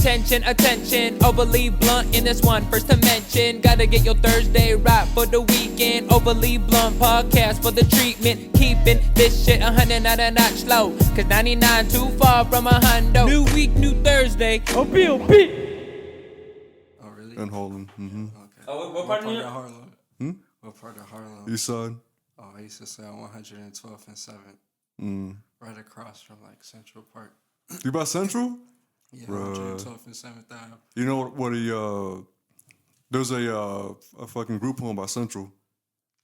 attention, attention. Overly blunt in this one. First to mention, gotta get your Thursday right for the weekend. Overly blunt podcast for the treatment. Keeping this shit 100 not a notch slow. Cause 99 too far from a hundo. New week, new Thursday. Oh, really? And Harlem. Mm-hmm. Okay. Oh, what part of New York? Harlem? Hmm? What part of Harlem? East side? Oh, I used to stay on 112th and 7th. Mm. Right across from, like, Central Park. You by Central? Yeah, Bruh. 112th and 7th Ave. You know what there's a fucking group home by Central.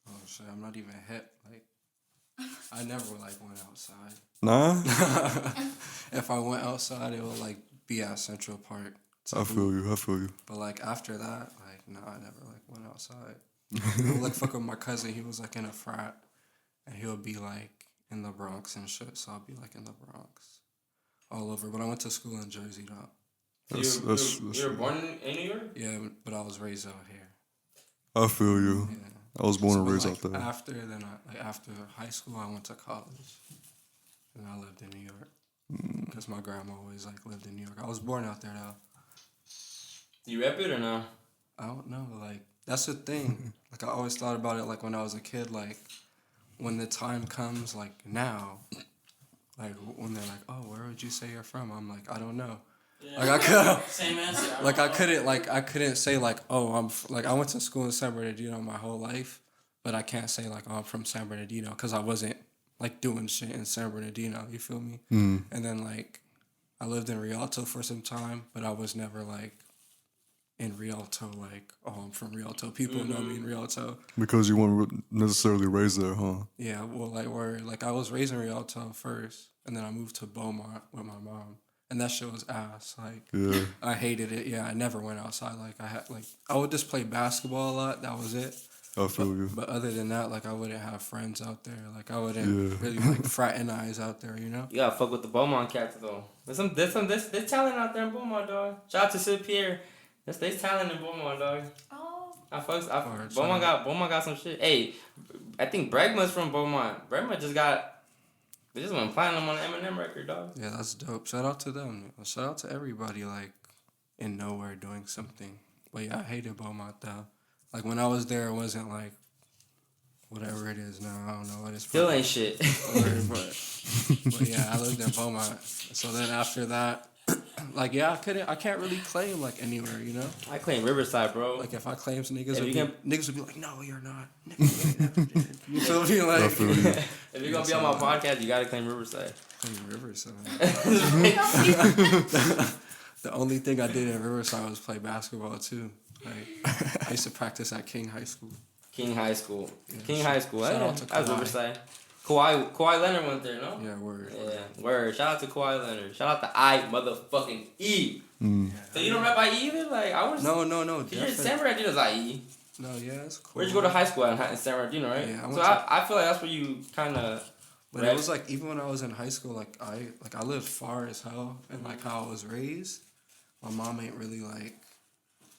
Oh, shit, I'm not even hip. Like, I never, like, went outside. Nah? If I went outside, it would, like, be at Central Park. I feel you. But, like, after that, like, no, I never, like, went outside. I would, like, fuck with my cousin. He was, like, in a frat. And he would be, like, in the Bronx and shit. So I'll be, like, in the Bronx. All over. But I went to school in Jersey, though. You were born in New York? Yeah, but I was raised out here. I feel you. Yeah. I was born and But, raised like, out there. After high school, I went to college. And I lived in New York. Because my grandma always, like, lived in New York. I was born out there, though. You rep it or no? I don't know, like, that's the thing. Like, I always thought about it, like, when I was a kid, like, when the time comes, like, now, like, when they're like, oh, where would you say you're from? I'm like, I don't know. Yeah. Like, I could, Same answer. like, I couldn't say, like, oh, like, I went to school in San Bernardino my whole life, but I can't say, like, oh, I'm from San Bernardino, because I wasn't, like, doing shit in San Bernardino, you feel me? Mm. And then, like, I lived in Rialto for some time, but I was never, like, in Rialto, like, oh, I'm from Rialto. People know me in Rialto. Because you weren't necessarily raised there, huh? Yeah, well, like, I was raised in Rialto first, and then I moved to Beaumont with my mom. And that shit was ass. Like, Yeah. I hated it. Yeah, I never went outside. Like, I would just play basketball a lot. That was it. I feel you. But other than that, like, I wouldn't have friends out there. Like, I wouldn't really, like, fraternize out there, you know? You gotta fuck with the Beaumont cats though. There's talent out there in Beaumont, dog. Shout out to Sid Pierre. There's talent in Beaumont, dog. Oh. Beaumont got some shit. Hey, I think Bregma's from Beaumont. Bregma they just went platinum on the Eminem record, dog. Yeah, that's dope. Shout out to them. Shout out to everybody, like, in nowhere doing something. But yeah, I hated Beaumont, though. Like, when I was there, it wasn't, like, whatever it is now. I don't know what it's Still ain't shit. but yeah, I lived in Beaumont. So then after that, like, yeah, I can't really claim, like, anywhere, you know? I claim Riverside, bro. Like, if I claim some niggas, If niggas would be like, no, you're not. Nigga, you never did. You feel me? Like, I feel you. If you're gonna be on my podcast, you gotta claim Riverside. claim Riverside. The only thing I did in Riverside was play basketball, too. Like, I used to practice at King High School. King High School. Yeah, King High School. shout Yeah, out to that's Kawhi. Riverside. Kawhi Leonard went there, no? Yeah, word. Yeah, word. Shout out to Kawhi Leonard. Shout out to I motherfucking E. Mm. So you don't rap IE either? Like, I was... No. You're in definitely. San Bernardino's IE. No, yeah, it's cool. Where'd you go to high school at? In San Bernardino, right? Yeah, I went so to- I feel like that's where you kind of... But it was like, even when I was in high school, like I lived far as hell, and like how I was raised, my mom ain't really like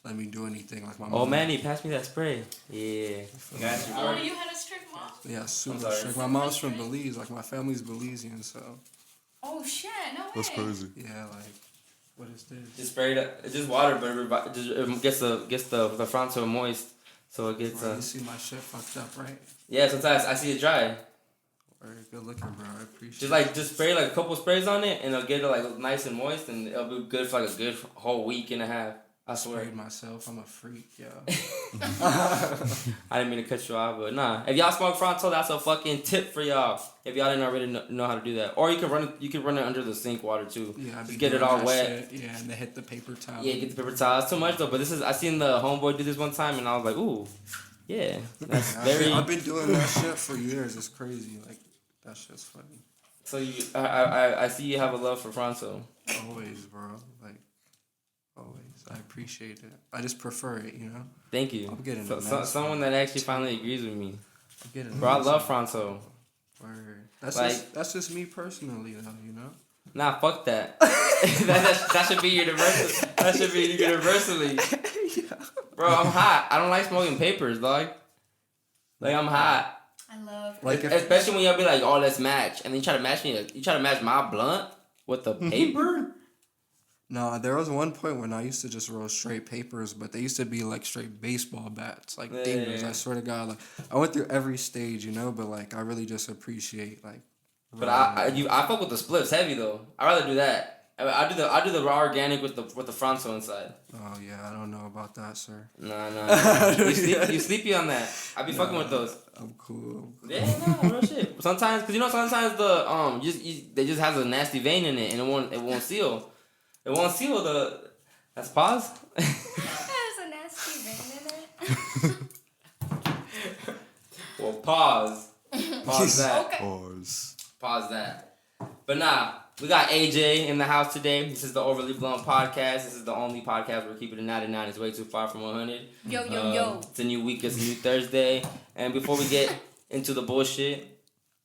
let me do anything. Like my mom. Oh, Manny, pass me that spray. Yeah. Got you, Oh, bro. you had a strict mom? Yeah, super sorry. strict. My mom's from Belize. Like my family's Belizean, so Oh shit, no way. That's crazy. yeah. Like, what is this? Just spray it. It's just water, but it just gets the front so moist, so it gets. Bro, you see my shit fucked up, right? Yeah, sometimes I see it dry. Very good looking, bro. I appreciate. Just spray like a couple sprays on it, and it'll get it like nice and moist, and it'll be good for like a good whole week and a half. I swear. Sprayed myself. I'm a freak, yo. I didn't mean to cut you off, but nah. If y'all smoke frontal, that's a fucking tip for y'all. If y'all didn't already know how to do that, or you can run it under the sink water too. Yeah, I be Just get it doing all that wet. shit. Yeah, and they hit the paper towel. Yeah, get the paper towel. It's too much though, but I seen the homeboy do this one time, and I was like, ooh, yeah, that's very. I've been doing that shit for years. It's crazy. Like, that shit's funny. So I see you have a love for frontal. Always, bro. Like, always. I appreciate it. I just prefer it, you know? Thank you. I'm getting so, a so, nice someone that actually finally agrees with me. I'm getting Bro, I nice love frontal. Word. That's Like- that's just me personally, though, you know? Nah, fuck that. that should be universal. That should be universally. Bro, I'm hot. I don't like smoking papers, dog. Like, I'm hot. I love Like, if, Especially when y'all be like, oh, let's match. And then you try to match my blunt with the paper? No, there was one point when I used to just roll straight papers, but they used to be like straight baseball bats, like dingers. Yeah. I swear to God, like I went through every stage, but like I really just appreciate like. But I fuck with the spliffs heavy though. I'd rather do that. I do the raw organic with the fronto inside. Oh yeah, I don't know about that, sir. Nah. You sleepy on that? I be fucking with those. I'm cool. Yeah, no, real shit. Sometimes, cause sometimes the they just has a nasty vein in it and it won't seal. It won't seal the. That's pause. There's a nasty vein in it. Well, pause. Pause that. Okay. Pause. Pause that. But nah, we got AJ in the house today. This is the Overly Blunt podcast. This is the only podcast we're keeping it 99. It's way too far from 100. Yo. It's a new week. It's a new Thursday. And before we get into the bullshit,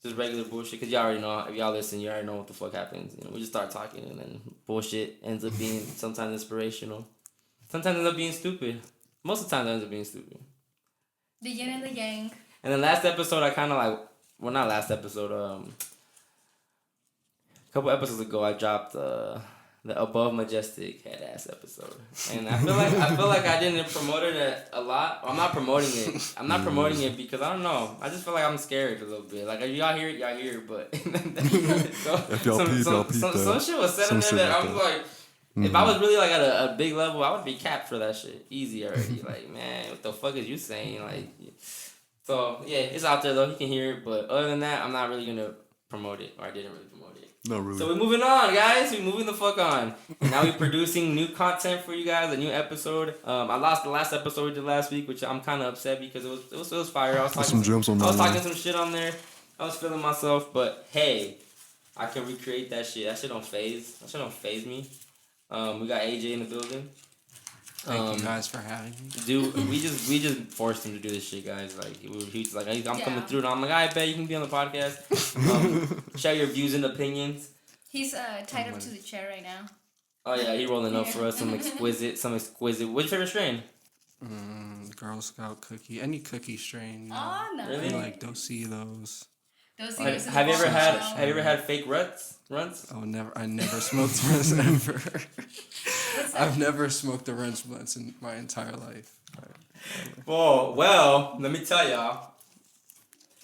just regular bullshit, because y'all already know, if y'all listen, you already know what the fuck happens. We just start talking, and then bullshit ends up being sometimes inspirational. Sometimes ends up being stupid. Most of the time it ends up being stupid. The yin and the yang. And then last episode, I kind of like, well, not last episode, a couple episodes ago, I dropped the Above Majestic head ass episode, and I feel like I didn't promote it a lot. I'm not promoting it. I'm not promoting it because I don't know. I just feel like I'm scared a little bit. Like if y'all hear it, y'all hear it, but If y'all peep, y'all peep some shit was said in there that I'm like. If I was really like at a big level, I would be capped for that shit. Easy already. Like, man, what the fuck is you saying? Like, so yeah, it's out there though. You can hear it, but other than that, I'm not really gonna promote it, or I didn't really promote it. Not really. So we're moving on, guys. We're moving the fuck on. Now we're producing new content for you guys, a new episode. I lost the last episode we did last week, which I'm kind of upset because it was fire. I was talking some gems on I was that talking one. some shit on there. I was feeling myself, but hey, I can recreate that shit. That shit don't phase. That shit don't phase me. We got AJ in the building. Thank you guys for having me. Dude, we just forced him to do this shit, guys. Like he's like, I'm coming through, and I'm like, I bet you can be on the podcast. Share your views and opinions. He's tied up to the chair right now. Oh yeah, he rolling up for us some exquisite. What's your favorite strain? Girl Scout cookie, any cookie strain. Oh, no. Really? Like don't see those. Have you ever had fake runts? Oh, never. I never smoked runs ever. I've never smoked a runts blunts in my entire life. Oh well, let me tell y'all.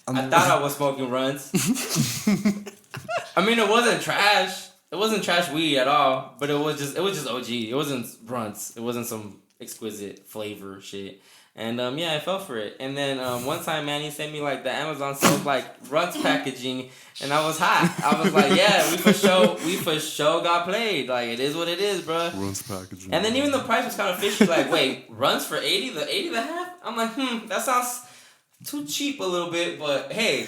I thought I was smoking runs. I mean, it wasn't trash. It wasn't trash weed at all. But it was just OG. It wasn't runts. It wasn't some exquisite flavor shit. And yeah, I fell for it. And then one time, man, he sent me like the Amazon sells like runts packaging, and I was hot. I was like, yeah, we for sure got played. Like it is what it is, bro. Runs packaging. And then even the price was kind of fishy. Like, wait, runs for 80, the half? I'm like, that sounds too cheap a little bit, but hey,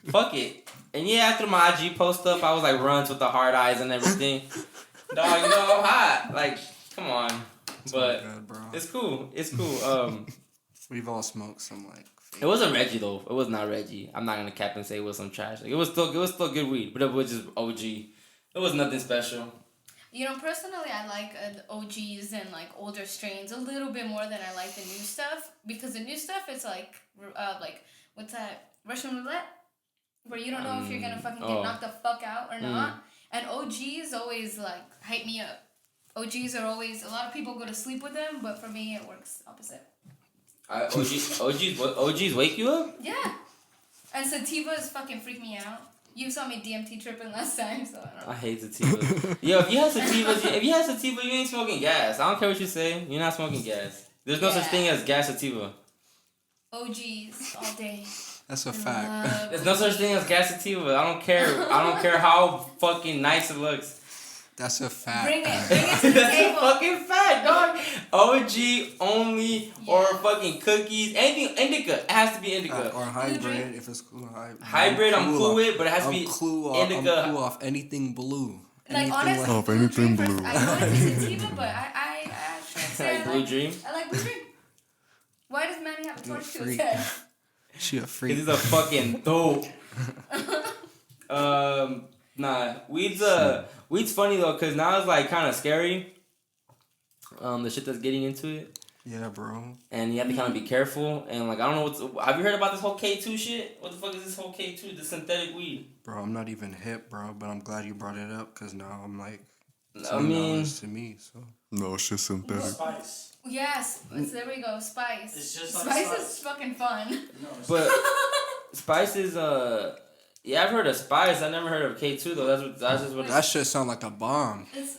fuck it. And yeah, after my IG post up, I was like runs with the hard eyes and everything. Dog, I'm hot. Like, come on. But good, bro. it's cool. It's cool. We've all smoked some like. It wasn't Reggie though. It was not Reggie. I'm not gonna cap and say it was some trash. Like, it was still good weed, but it was just OG. It was nothing special. Personally, I like the OGs and like older strains a little bit more than I like the new stuff, because the new stuff is like what's that, Russian roulette, where you don't know if you're gonna fucking get knocked the fuck out or not. And OGs always like hype me up. OGs are always, a lot of people go to sleep with them, but for me it works opposite. OGs wake you up? Yeah. And sativas fucking freak me out. You saw me DMT tripping last time, so I don't know. I hate sativa. Yo, if you have sativa, you ain't smoking gas. I don't care what you say. You're not smoking gas. There's no such thing as gas sativa. OGs all day. That's a fact. There's no such thing as gas sativa. I don't care how fucking nice it looks. That's a fact. Bring it to the That's table. a fucking fact, dog. OG only or fucking cookies. Anything indica. It has to be indica. Or hybrid if it's cool. Hybrid, I'm cool with, but it has to be indica. indica. I'm cool off anything blue. Like honestly, off anything blue. I know it's sativa, but I actually say Like Blue Dream. I like Blue Dream. Why does Manny have a torch to his freak. head? She a freak. He's a fucking dope. Nah, weed's funny though, cause now it's like kind of scary. The shit that's getting into it. Yeah, bro. And you have to kind of be careful. And like, I don't know have you heard about this whole K2 shit? What the fuck is this whole K2, the synthetic weed? Bro, I'm not even hip, bro, but I'm glad you brought it up, cause now I'm like. I mean, $10 to me, so. No, shit synthetic. Spice. Yes, there we go. Spice. It's just like Spice Spice. is fucking fun. No, it's but Spice is yeah, I've heard of Spice. I never heard of K2 though. That's just what. That shit sound like a bomb. It's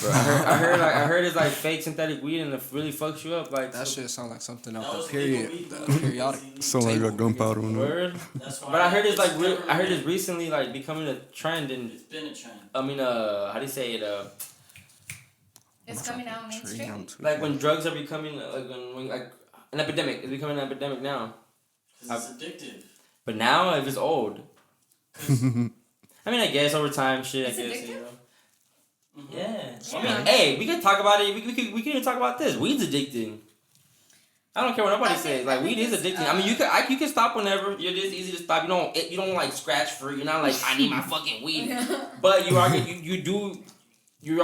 Bro, I heard it's like fake synthetic weed and it really fucks you up. Like That shit sound like something That out the was legal period. weed, The though. periodic. Sound like I got gunpowder in there. word. That's why. But I heard it's like never I heard been- it's recently like becoming a trend and It's been a trend. I mean how do you say it it's coming out mainstream. like when drugs are becoming when like an epidemic. It's becoming an epidemic now. Because it's addictive. But now if it's old. I mean I guess over time shit It's I guess addictive? you know. Mhm. Yeah. I Yeah. mean, hey, we can talk about it. We can even talk about this. Weed's addicting. I don't care what nobody I think- says. Like I weed think is it's, addicting. I mean, you can stop whenever. You're just easy to stop. You don't like scratch free. You're not like I need my fucking weed. But you are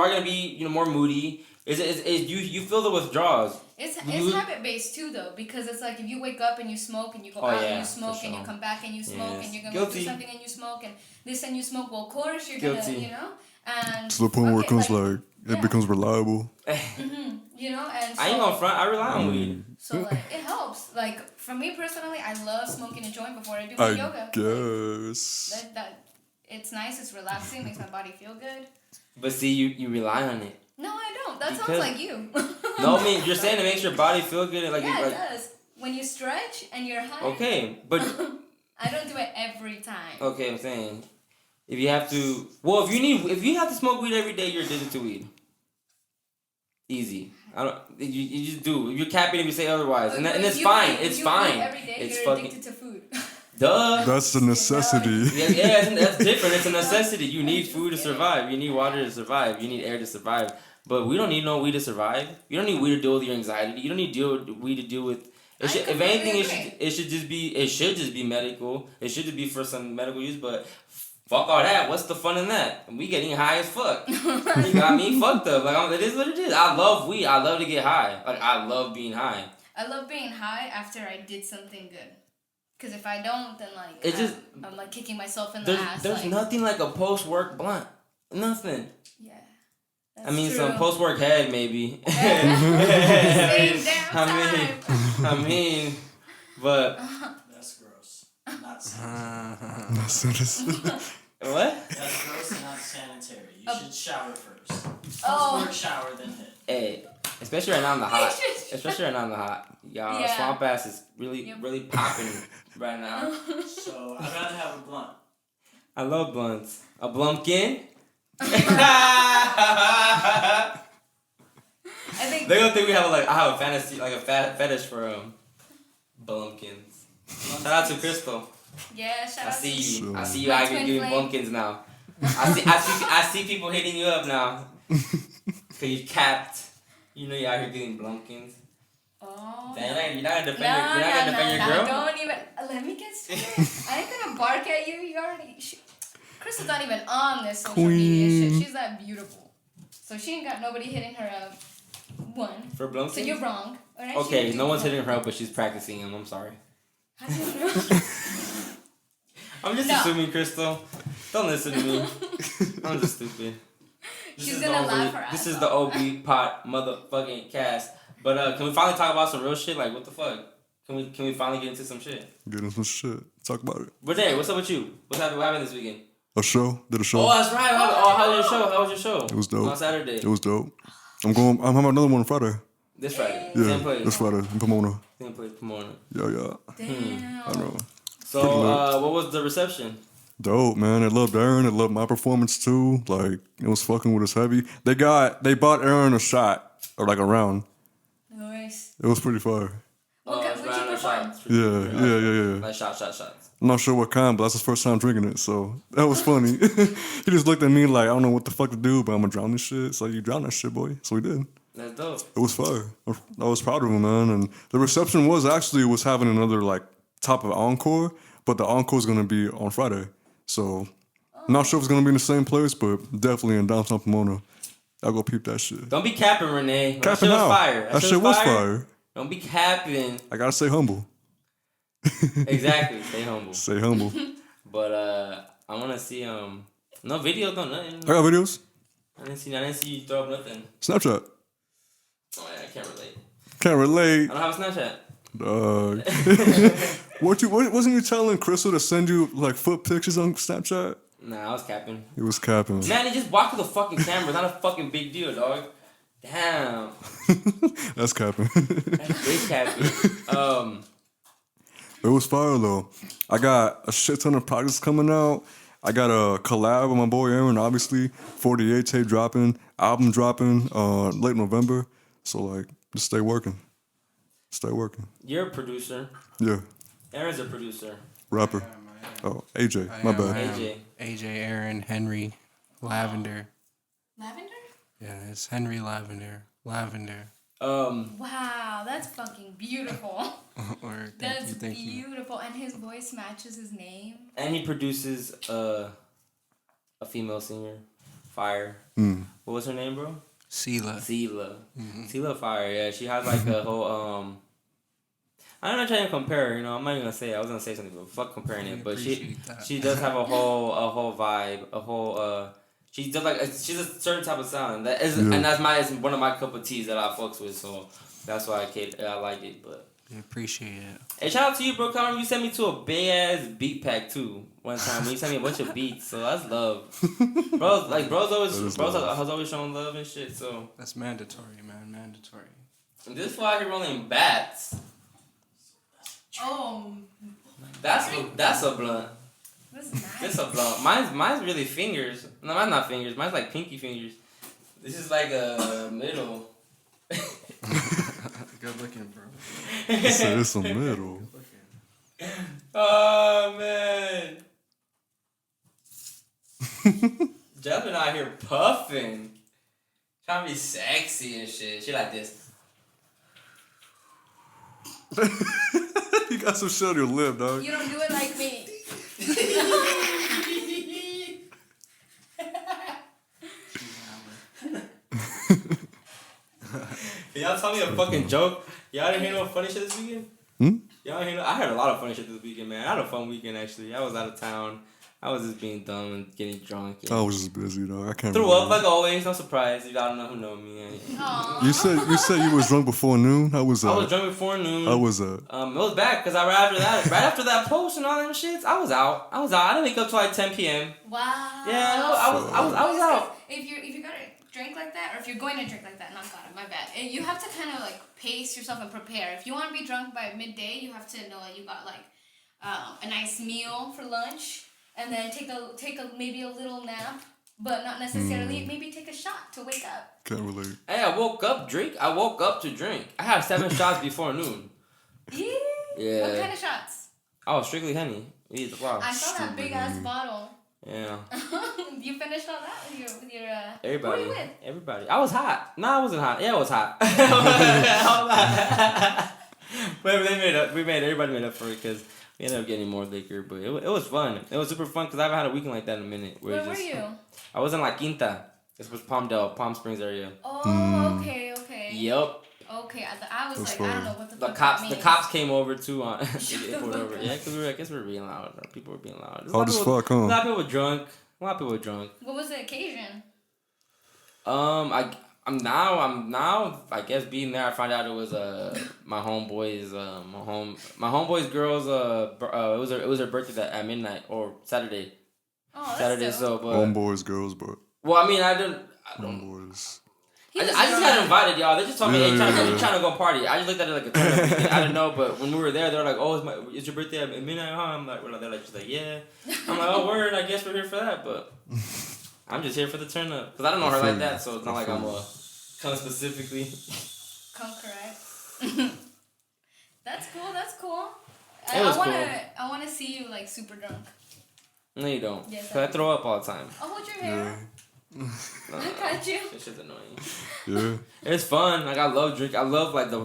gonna be more moody. You feel the withdrawals. It's You- habit based too though, because it's like if you wake up and you smoke and you go Oh, out yeah, and you smoke for and you sure. come back and you smoke Yes. and you're gonna go Guilty. do something and you smoke and this and you smoke, well of course you're Guilty. gonna, and To the point where it okay, comes like it yeah. becomes reliable. and so, I ain't gonna front. I rely on weed. so like it helps. Like for me personally, I love smoking a joint before I do my I yoga. guess. That it's nice, it's relaxing, makes my body feel good. But see, you rely on it. No, I don't. That Because- sounds like you. No, I mean you're saying it makes your body feel good. And like, yeah, it like does. When you stretch and you're high. okay, but I don't do it every time. okay, I'm saying if you have to, well, if you have to smoke weed every day, you're addicted to weed. Easy. I don't. You just do. You're capping if you say otherwise, and If it's you fine. eat- It's you fine. eat every day, It's you're fucking addicted to food. duh. That's a necessity. Yeah, that's different. It's a necessity. You need food to survive. You need water to survive. You need air to survive. But we don't need no weed to survive. You don't need weed to deal with your anxiety. You don't need weed to deal with. It should, if completely anything, agree. it should just be medical. It should just be for some medical use. But fuck all that. What's the fun in that? We getting high as fuck. You got me fucked up. Like it is what it is. I love weed. I love to get high. Like I love being high. I love being high after I did something good. Cause if I don't, then like I'm like kicking myself in the ass. There's like, nothing like a post work blunt. Nothing. Yeah. I mean, That's some true. post work head maybe. Same damn time. I mean, but That's gross. Not That's what it's- what? That's gross and not sanitary. You should shower first. Oh. First shower, then hit. Hey, especially right now in the hot. Especially right now in the hot. Y'all, Yeah. swamp ass is really, Yep. really popping right now. So I'd rather have a blunt. I love blunts. A blumpkin. I think They're gonna think I have a fantasy, like a fetish for blumpkins. Shout out to Crystal. yeah, shout I out see to you. So- I see you My out here twin giving flame. blumpkins now. I see people hitting you up now. Cause you capped. You know you're out here getting blumpkins. Oh. You're not gonna defend No, you're not gonna defend your girl. Don't even. Let me get started. I ain't gonna bark at you. You already. Crystal's not even on this social media Queen. shit. She's that beautiful. So she ain't got nobody hitting her up. One. For blumpkins. So you're wrong. Alright, Okay, she no one's did hitting her up, but she's practicing them. I'm sorry. How do you know? I'm just No. assuming, Crystal. Don't listen to me. I'm just stupid. She's gonna laugh her ass This is off. the OB pot motherfucking cast. But can we finally talk about some real shit? Like what the fuck? Can we finally get into some shit? Get into some shit. Talk about it. But hey, what's up with you? What happened this weekend? A show. Did a show. Oh, that's right. How was your show? How was your show? It was dope. On Saturday. It was dope. I'm having another one on Friday. This Friday. Yeah, Same place. this Friday in Pomona. Same place. Pomona. Yeah. Damn. I know. So, Pretty lit. what was the reception? Dope, man. They loved Aaron. They loved my performance too. Like it was fucking with us heavy. They bought Aaron a shot or like a round. Nice. It was pretty fire. What it's would you round or perform? shots? Yeah. Like shots. I'm not sure what kind, but that's his first time drinking it, so that was funny. He just looked at me like I don't know what the fuck to do, but I'm gonna drown this shit. So you drown that shit, boy. So we did. That's dope. It was fire. I was proud of him, man. And the reception was having another like top of encore, but the encore is gonna be on Friday. So I'm not sure if it's gonna be in the same place, but definitely in downtown Pomona. I'll go peep that shit. Don't be capping, Renee. That Capping shit was how? fire. That shit was fire. Don't be capping. I gotta stay humble. Exactly. Stay humble. Stay humble. But I wanna see no video, no nothing. I got videos. I didn't see you throw up nothing. Snapchat. Oh yeah, I can't relate. Can't relate. I don't have a Snapchat. Wasn't you telling Crystal to send you like foot pictures on Snapchat? Nah, I was capping. He was capping. Man, he just walked with the fucking camera. It's not a fucking big deal, dog. Damn. That's capping. That's big capping. It was fire though. I got a shit ton of projects coming out. I got a collab with my boy Aaron, obviously. 48 tape dropping, album dropping late November. So like, just stay working. Stay working. You're a producer. Yeah. Aaron's a producer. Rapper. Oh, AJ. My bad. AJ. Aaron, Henry, Lavender. Lavender? Yeah, it's Henry Lavender. Lavender. Wow, that's fucking beautiful. Or That's thank you. beautiful, and his voice matches his name. And he produces a female singer. Fire. What was her name, bro? Ceila. Ceila Fire, yeah. She has like a whole I'm not trying to compare her, you know, I'm not even gonna say it. I was gonna say something, but fuck comparing it. But she does have a whole vibe, she does like she's a certain type of sound. That is and that's one of my cup of teas that I fucks with, so that's why I like it, but I appreciate it. hey, shout out to you, bro. Connor, you sent me to a big ass beat pack too one time. When you sent me a bunch of beats, so that's love. Bros has always shown love and shit. So That's mandatory, man. Mandatory. and this fly here rolling bats. Oh, That's a blunt. that's nice. This a blunt. Mine's really fingers. No, mine's not fingers. Mine's like pinky fingers. This is like a middle. Good looking, bro. He said it's a middle. Oh man. Jumping out here puffing. Trying to be sexy and shit. She like this. You got some shit on your lip, dog. You don't do it like me. Can y'all tell me a fucking joke? Y'all didn't hear no funny shit this weekend? Y'all didn't hear I heard a lot of funny shit this weekend, man. I had a fun weekend, actually. I was out of town. I was just being dumb and getting drunk. I was just busy, dog. I can't Threw remember. up like always. No surprise. If y'all don't know who know me. Aww. You said you was drunk before noon? How was that? I was drunk before noon. How was that? It was bad because right after that post and all them shits, I was out. I didn't wake up till like 10 p.m. Wow. Yeah, I was out. If you're gonna drink like that, or if you're going to drink like that, not God, my bad. You have to kind of like pace yourself and prepare. If you want to be drunk by midday, you have to know that you got like a nice meal for lunch, and then take a maybe a little nap, but not necessarily maybe take a shot to wake up. Can't relate. Hey, I woke up to drink. I had 7 shots before noon. Yeah. What kind of shots? Oh, strictly Henny. Wow. I saw that big ass bottle. Yeah. You finished all that with your Everybody. Who were you with? Everybody. I was hot. No, I wasn't hot. Yeah, I was hot. But everybody made up for it because we ended up getting more liquor. But it was fun. It was super fun because I haven't had a weekend like that in a minute. Where were you? I was in La Quinta. This was Palm Springs area. Oh, okay. Yep. Okay, I was That's like, I fun. don't know what the The fuck cops, that the means. cops came over too. They the pulled fuck over. up. Yeah, because I guess we were being loud. People were being loud. Hard as fuck, huh? A lot of people were drunk. What was the occasion? I'm now I guess being there I found out it was my homeboy's girl's it was her birthday at midnight or Saturday. Oh, that's Saturday, dope. so but Homeboys, girls, but well, I mean I don't. homeboys. I just got invited, y'all. They just told me, hey, Yeah. trying to go party. I just looked at it like a turn up weekend. I didn't know, but when we were there, they were like, oh, it's your birthday at midnight, huh? I'm like, they're like, just like, yeah. I'm like, oh, word, I guess we're here for that, but I'm just here for the turn up. Because I don't know her like that, so it's not like I'm come specifically. Come correct. That's cool. It was cool. I wanna see you like super drunk. No, you don't. Yes, Because I throw up all the time. I'll hold your hair. No, I got you. This shit's annoying. Yeah. It's fun. Like, I love drink. I love, like, the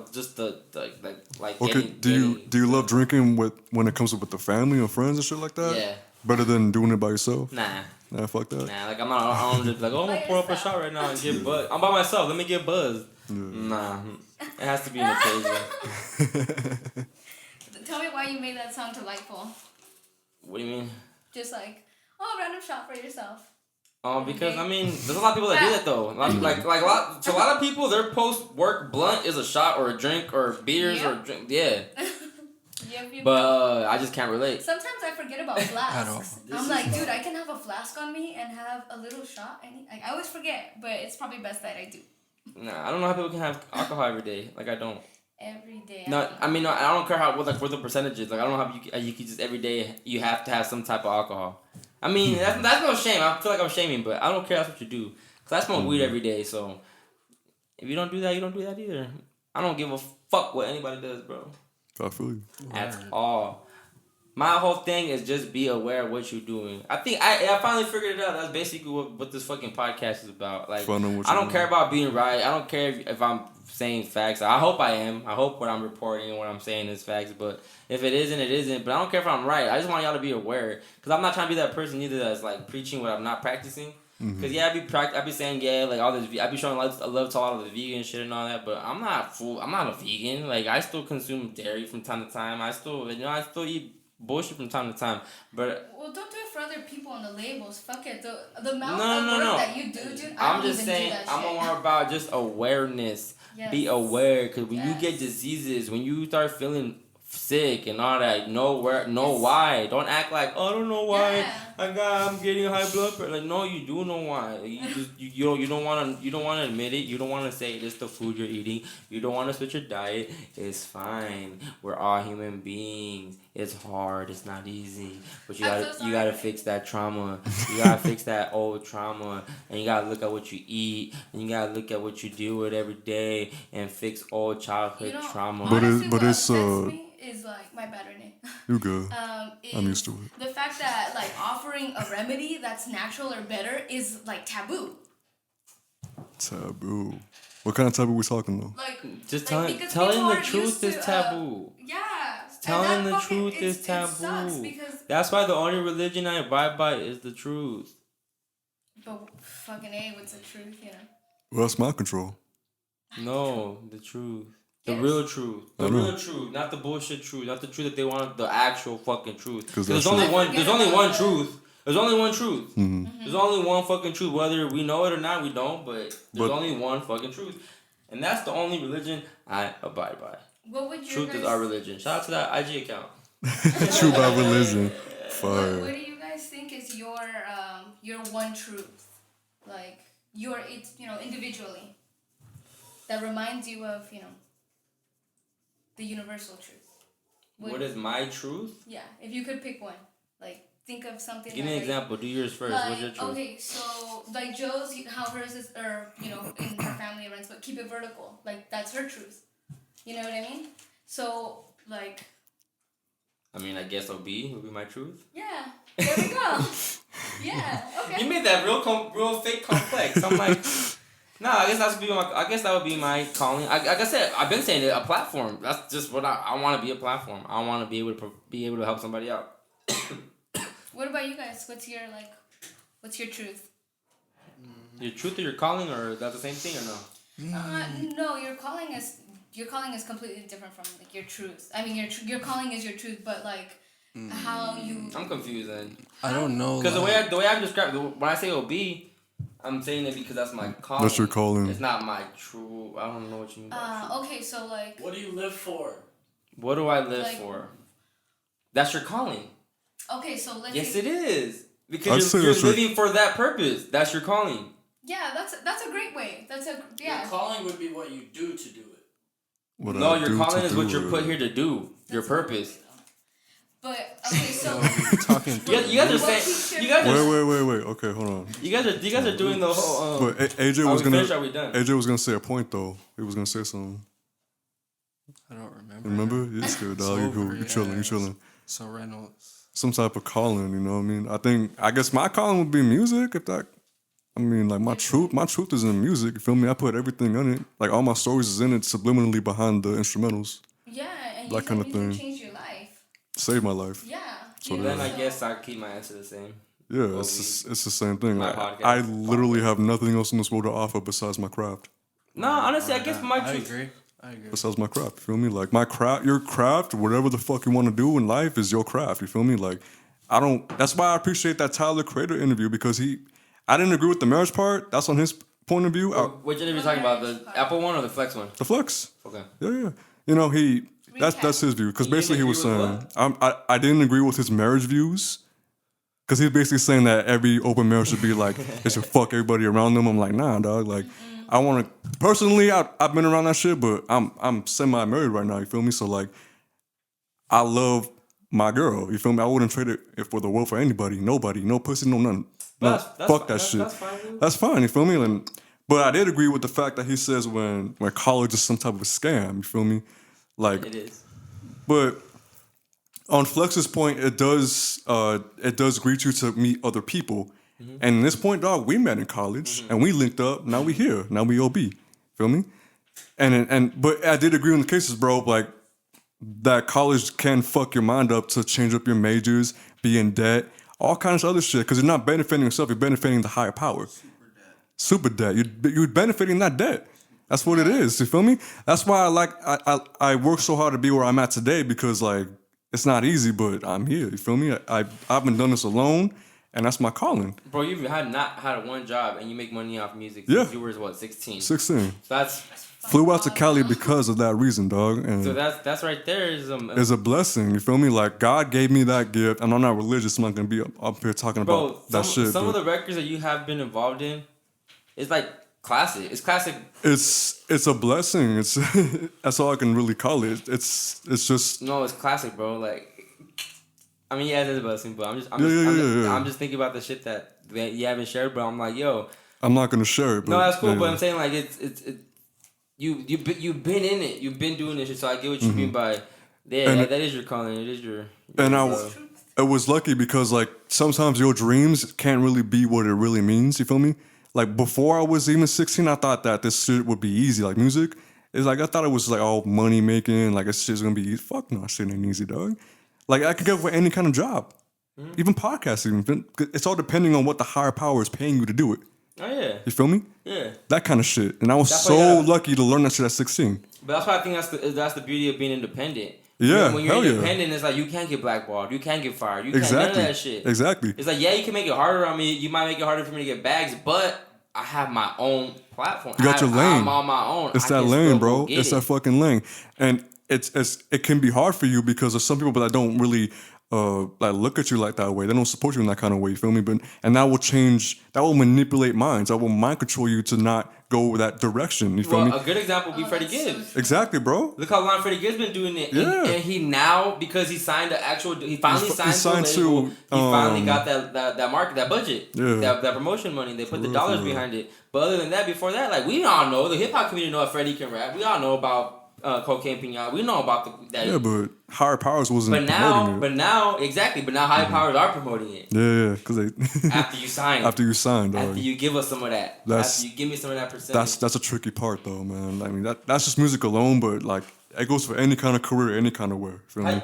Okay. Do you love drinking when it comes up with the family or friends and shit like that? Yeah. Better than doing it by yourself? Nah. Nah, fuck that. Nah, like, I don't just like, oh, I'm gonna pour up a shot right now and get buzzed. I'm by myself. Let me get buzzed. Yeah. Nah. It has to be an occasion. Tell me why you made that sound delightful. What do you mean? Just like, oh, random shot for yourself. Because I mean, there's a lot of people that do that though. To a lot of people, their post work blunt is a shot or a drink or beers or drink. Yeah. Yep. But I just can't relate. Sometimes I forget about flasks. This I'm is like, dude, I can have a flask on me and have a little shot. I always forget, but it's probably best that I do. Nah, I don't know how people can have alcohol every day. Like I don't. Every day. No, I mean, no, I don't care what the percentage is. Like I don't know how you can just every day you have to have some type of alcohol. I mean, that's no shame. I feel like I'm shaming, but I don't care. That's what you do. Cause I smoke weed every day, so if you don't do that, you don't do that either. I don't give a fuck what anybody does, bro. I feel you. At all. My whole thing is just be aware of what you're doing. I think I finally figured it out. That's basically what this fucking podcast is about. Like, I don't care about being right. I don't care if I'm saying facts. I hope I am. I hope what I'm reporting and what I'm saying is facts. But if it isn't, it isn't. But I don't care if I'm right. I just want y'all to be aware. Because I'm not trying to be that person either that's like preaching what I'm not practicing. Because I be saying like all this. I be showing love to all of the vegan shit and all that. But I'm not a vegan. Like I still consume dairy from time to time. I still eat bullshit from time to time, but don't do it for other people on the labels. Fuck it. The amount of work that you do, dude. I'm just saying. I'm more about just awareness. Yes. Be aware, because when you get diseases, when you start feeling sick and all that, know why. Don't act like, oh, I don't know why. Yeah. I'm getting high blood pressure. Like, no, you do know why. You don't want to admit it. You don't want to say it's the food you're eating. You don't want to switch your diet. It's fine. We're all human beings. It's hard. It's not easy. But you gotta fix that trauma. You gotta fix that old trauma, and you gotta look at what you eat, and you gotta look at what you deal with every day, and fix old childhood trauma. But it's is like my bad, Renee. You good? I'm used to it. The fact that like offering a remedy that's natural or better is like taboo. Taboo. What kind of taboo we talking though? Like just telling the truth is taboo. Yeah. Telling the truth is taboo. That's why the only religion I abide by is the truth. But fucking A, what's the truth? You know. Well, that's my control. No, the truth. The real truth. The real truth. Not the bullshit truth. Not the truth that they want, the actual fucking truth. There's only one truth. There's only one truth. Mm-hmm. There's only one fucking truth. Whether we know it or not, we don't. But there's only one fucking truth. And that's the only religion I abide by. What would truth is our religion. Shout out to that IG account. True by religion. Fire. What do you guys think is your one truth? Like, individually. That reminds you of, the universal truth. What is my truth? Yeah, if you could pick one. Like, think of something. Give me an example. Do yours first. Like, what's your truth? Okay, so, like Joe's, how hers is, or, in her family runs, but keep it vertical. Like, that's her truth. You know what I mean? So, like... I mean, I guess OB would be my truth. Yeah, there we go. Yeah, okay. You made that real fake complex. I'm like... No, I guess that would be my calling. Like I said, I've been saying it, a platform. That's just what I want to be, a platform. I want to be able to help somebody out. What about you guys? What's your truth? Your truth or your calling, or is that the same thing or no? No, your calling is completely different from like your truth. I mean, your calling is your truth, but like how you. I'm confused then. I don't know. Because the way I describe when I say OB. I'm saying it because that's my calling. That's your calling. It's not my true. I don't know what you mean by true. Okay, so like. What do you live for? What do I live for? That's your calling. Okay, so let's. Yes, it is because you're living for that purpose. That's your calling. Yeah, that's a great way. Your calling would be what you do to do it. Your calling is what you're put here to do. Your purpose. But okay, so talking. You guys are saying. You guys are. Wait. Okay, hold on. You guys are doing the whole. But AJ was gonna. Are we done? AJ was gonna say a point though. He was gonna say something. I don't remember. Remember? It's good, dog. You cool. You chilling. So Reynolds. Some type of calling, you know what I mean? I guess my calling would be music. Like my truth is in music. You feel me? I put everything in it. Like all my stories is in it subliminally behind the instrumentals. Yeah, and that kind of thing. Change your life. Save my life. Yeah. So then I guess I keep my answer the same. Yeah, it's the same thing. I literally have nothing else in this world to offer besides my craft. No, honestly, I guess my truth. I agree. Besides my craft, you feel me? Like my craft, your craft, whatever the fuck you want to do in life is your craft. You feel me? Like that's why I appreciate that Tyler Creator interview because I didn't agree with the marriage part. That's on his point of view. Which interview are you talking about? The Apple one or the Flex one? The Flex. Okay. Yeah. You know, that's his view. Because You didn't basically he was agree saying, with I didn't agree with his marriage views. Because he's basically saying that every open marriage should be like, it should fuck everybody around them. I'm like, nah, dog. Like, I want to, personally, I've been around that shit, but I'm semi-married right now, you feel me? So, like, I love my girl, you feel me? I wouldn't trade it for the world for anybody, nobody, no pussy, no nothing. No, fuck that shit. That's fine. That's fine, you feel me? But I did agree with the fact that he says when college is some type of a scam, you feel me? Like, It is. but on Flex's point, it does greet you to meet other people. And in this point, dog, we met in college and we linked up. Now we here. Now we OB. Feel me? But I did agree in the cases, bro. Like that college can fuck your mind up to change up your majors, be in debt, all kinds of other shit. Because you're not benefiting yourself. You're benefiting the higher power. Super debt. You're benefiting that debt. That's what it is. You feel me? That's why I work so hard to be where I'm at today because like. It's not easy, but I'm here. You feel me? I've been doing this alone, and that's my calling. Bro, you've not had one job, and you make money off music Yeah. since you were, what, 16? 16. So that's Flew out to Cali because of that reason, dog. And so that's right there is it's a blessing. You feel me? Like God gave me that gift, and I'm not religious. I'm not gonna be up here talking bro. about that shit. Some of the records that you have been involved in, it's like classic. It's classic. It's a blessing. It's that's all I can really call it. It's just No, it's classic, bro. Like, I mean, yeah, it's a blessing, but I'm just thinking about the shit that you haven't shared, bro. I'm like, yo, I'm not gonna share it. But, no, that's cool, yeah. but I'm saying like you've been in it, you've been doing this shit, so I get what you mean by that is your calling, it is your. It was lucky because like sometimes your dreams can't really be what it really means. You feel me? Like before I was even 16, I thought that this shit would be easy. Like music, it's like I thought it was like all money making. Like this shit's gonna be easy. Fuck no, shit ain't easy, dog. Like I could go for any kind of job, even podcasting. It's all depending on what the higher power is paying you to do it. Oh yeah. You feel me? Yeah. That kind of shit. And I was so lucky to learn that shit at 16. But that's why I think that's the beauty of being independent. Yeah, when you're independent, it's like you can't get blackballed, you can't get fired, you can't none of that shit. Exactly. It's like yeah, you can make it harder on me. You might make it harder for me to get bags, but I have my own platform. You got your lane. I'm on my own. It's that lane, bro. It's that fucking lane, and it can be hard for you because there's some people that don't really like look at you like that way. They don't support you in that kind of way. You feel me? And that will change. That will manipulate minds. That will mind control you to not go that direction. You feel me? A good example would be Freddie Gibbs. Exactly, bro. Look how long Freddie Gibbs been doing it. Yeah. And he now, because he signed the actual, he finally signed to a label, he finally got that market, that budget, yeah. that promotion money. They put the dollars behind it. But other than that, before that, like we all know, the hip hop community know that Freddie can rap. We all know about Cocaine Pinata. We know about that. Yeah, but higher powers wasn't promoting it. But now higher powers are promoting it. Yeah, because they after you sign. After you sign, dog. After you give us some of that. After you give me some of that percentage. That's a tricky part, though, man. I mean, that's just music alone, but like it goes for any kind of career, any kind of way.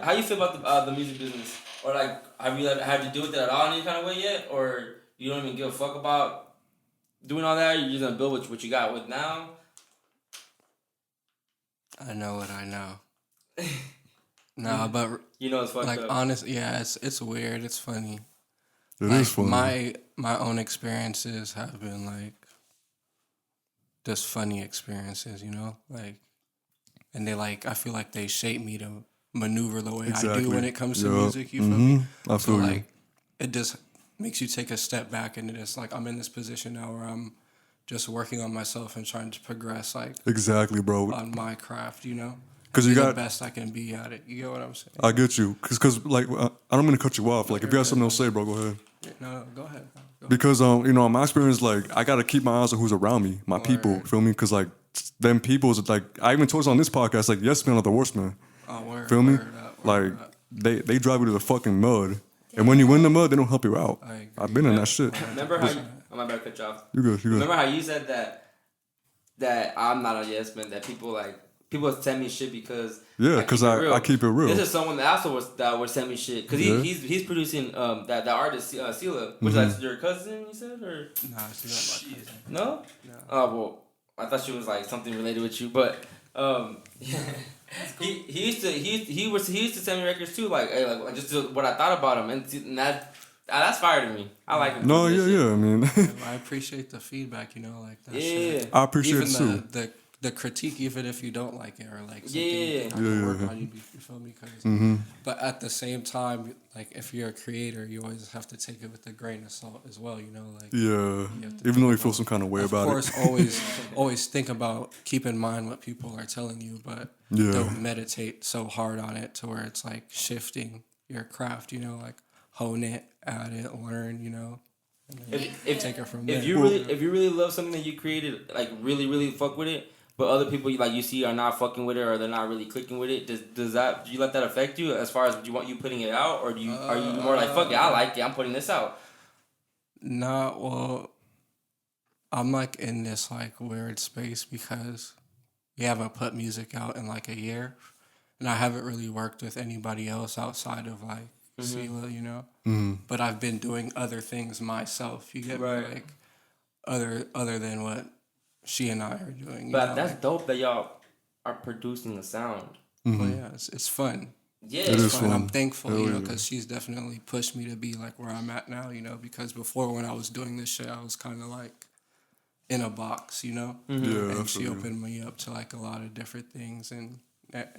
How you feel about the music business? Or like, have you had to deal with that at all in any kind of way yet? Or you don't even give a fuck about doing all that? You're just gonna build what you got with now? I know what I know. No, but you know it's fucked like up. honestly, yeah, it's weird. It's funny. It is funny. My own experiences have been like just funny experiences, you know, like, and they like I feel like they shape me to maneuver the way I do when it comes to music. You feel me? So like, it just makes you take a step back, and it's like I'm in this position now where I'm just working on myself and trying to progress, like exactly, bro, on my craft, you know. Because you got the best I can be at it. You get what I'm saying? I get you. Because like I don't mean to cut you off. Like if you have something to say, bro, go ahead. No, go ahead. Because you know, in my experience, like I gotta keep my eyes on who's around me, my people. Feel me? Because like them people's like I even told you on this podcast, like yes men are the worst man. Oh, word, feel me? Word like they drive you to the fucking mud, and when you in the mud, they don't help you out. I've been in that shit. Remember how? I'm about to cut you off. You good? Remember how you said that I'm not a yes man, that people send me shit because because I keep it real. This is someone that also was send me shit because he's producing that artist Ceila, which is your cousin, you said, or nah, she's not my cousin. No. Oh well, I thought she was like something related with you, but he used to send me records too, like hey, like just what I thought about him, and That's fire to me. I like it. No, yeah. I mean, I appreciate the feedback, you know, like that Yeah. shit. I appreciate Even it too. the critique, even if you don't like it or like something Yeah. you think I can work on, you feel me? 'Cause- But at the same time, like if you're a creator, you always have to take it with a grain of salt as well, you know, like yeah. have to Even though you think feel about- some kind of way of about course, it. always think about, keep in mind what people are telling you, but Yeah. don't meditate so hard on it to where it's like shifting your craft, you know, like hone it, add it, learn, you know. And then If take it from if there. you really love something that you created, like really fuck with it, but other people you see are not fucking with it or they're not really clicking with it, do you let that affect you as far as do you want you putting it out, or are you more like fuck it, I like it, I'm putting this out? Nah, well, I'm like in this like weird space because we haven't put music out in like a year, and I haven't really worked with anybody else outside of like Ceila, you know. But I've been doing other things myself. You get Right. me, like other than what she and I are doing. You But know? that's like, dope that y'all are producing the sound. well, yeah, it's fun. Yeah, It is Fun. I'm fun. thankful, Hell you know, yeah. because she's definitely pushed me to be like where I'm at now, you know. Because before, when I was doing this shit, I was kind of like in a box, you know. Yeah, And I she feel you. opened me up to like a lot of different things, and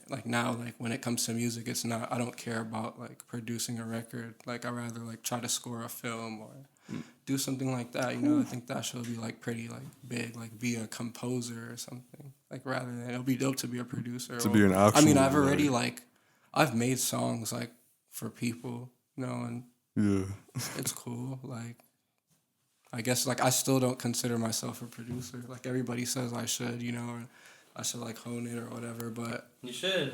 like now, like when it comes to music, it's not. I don't care about like producing a record. Like I rather like try to score a film or do something like that. You know, I think that should be like pretty like big. Like be a composer or something. Like rather than it'll be dope to be a producer. To be an I mean, actual, I've already like- I've made songs like for people, you know, and Yeah. it's cool. Like, I guess like I still don't consider myself a producer. Like everybody says I should, you know, or I should like hone it or whatever. But you should.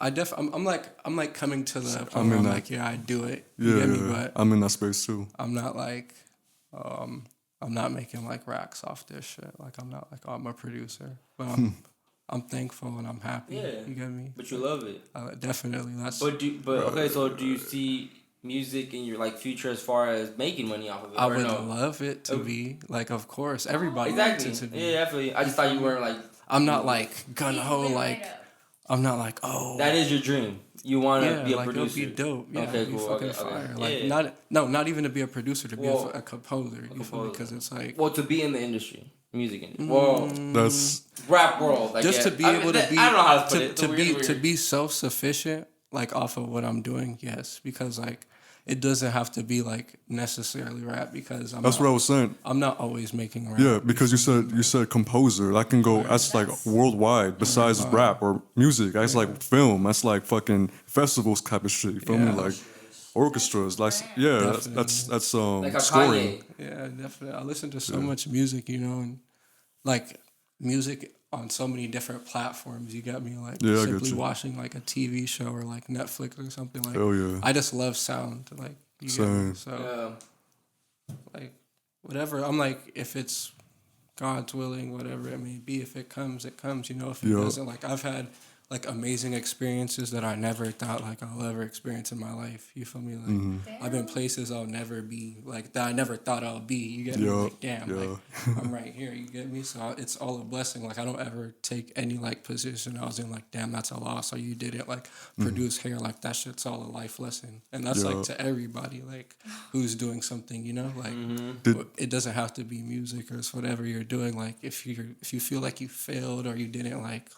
I'm like coming to the point I'm where in I'm that- like, yeah, I do it. You Yeah, get me? yeah. But I'm in that space too. I'm not like, I'm not making like racks off this shit. Like I'm not like, oh, I'm a producer. But I'm thankful and I'm happy. Yeah. You get me? But you love it. Definitely. That's Okay, so do you see music in your like future as far as making money off of it? I or would no? love it to be like, of course, everybody Exactly. wants it to be. Yeah, I feel you. I just thought you weren't like I'm not like gun ho Keep it like. right up. I'm not like, oh, that is your dream. You want to yeah, be a like producer. it'll be dope. Yeah, Okay, it'll be cool. fucking Okay, fire. okay. Like Yeah. not even to be a producer, to be Well, a composer. You feel me? composer. Because it's like Well, to be in the industry, music industry. Well, That's rap world. Like just to be able to be I don't know how to put it. to be Weird. to be self sufficient, like off of what I'm doing. Yes, because like it doesn't have to be like necessarily rap because that's what I was saying. I'm not always making rap. Yeah, because you said composer. That can go. That's like worldwide. Besides rap or music, that's like film. That's like fucking festivals type of shit. You feel me? Yeah. Like orchestras. Like yeah, that's like a scoring. Kanye. Yeah, definitely. I listen to so much music, you know, and like music on so many different platforms. You got me like Yeah, I get simply you. watching like a TV show or like Netflix or something like. Hell yeah. I just love sound. Like you get me? Same. So like whatever. I'm like if it's God's willing, whatever it may be. If it comes, it comes. You know, if it Yeah. doesn't, like I've had like amazing experiences that I never thought like I'll ever experience in my life. You feel me? Like Mm-hmm. I've been places I'll never be, like that I never thought I'll be. You get me? Yeah, Like damn, yeah. like I'm right here. You get me? So it's all a blessing. Like I don't ever take any like position I was in like damn that's a loss or you didn't like produce hair, like that shit's all a life lesson. And that's Mm-hmm. Yeah. like to everybody like who's doing something. You know, like Did- it doesn't have to be music or it's whatever you're doing. Like if you feel like you failed or you didn't like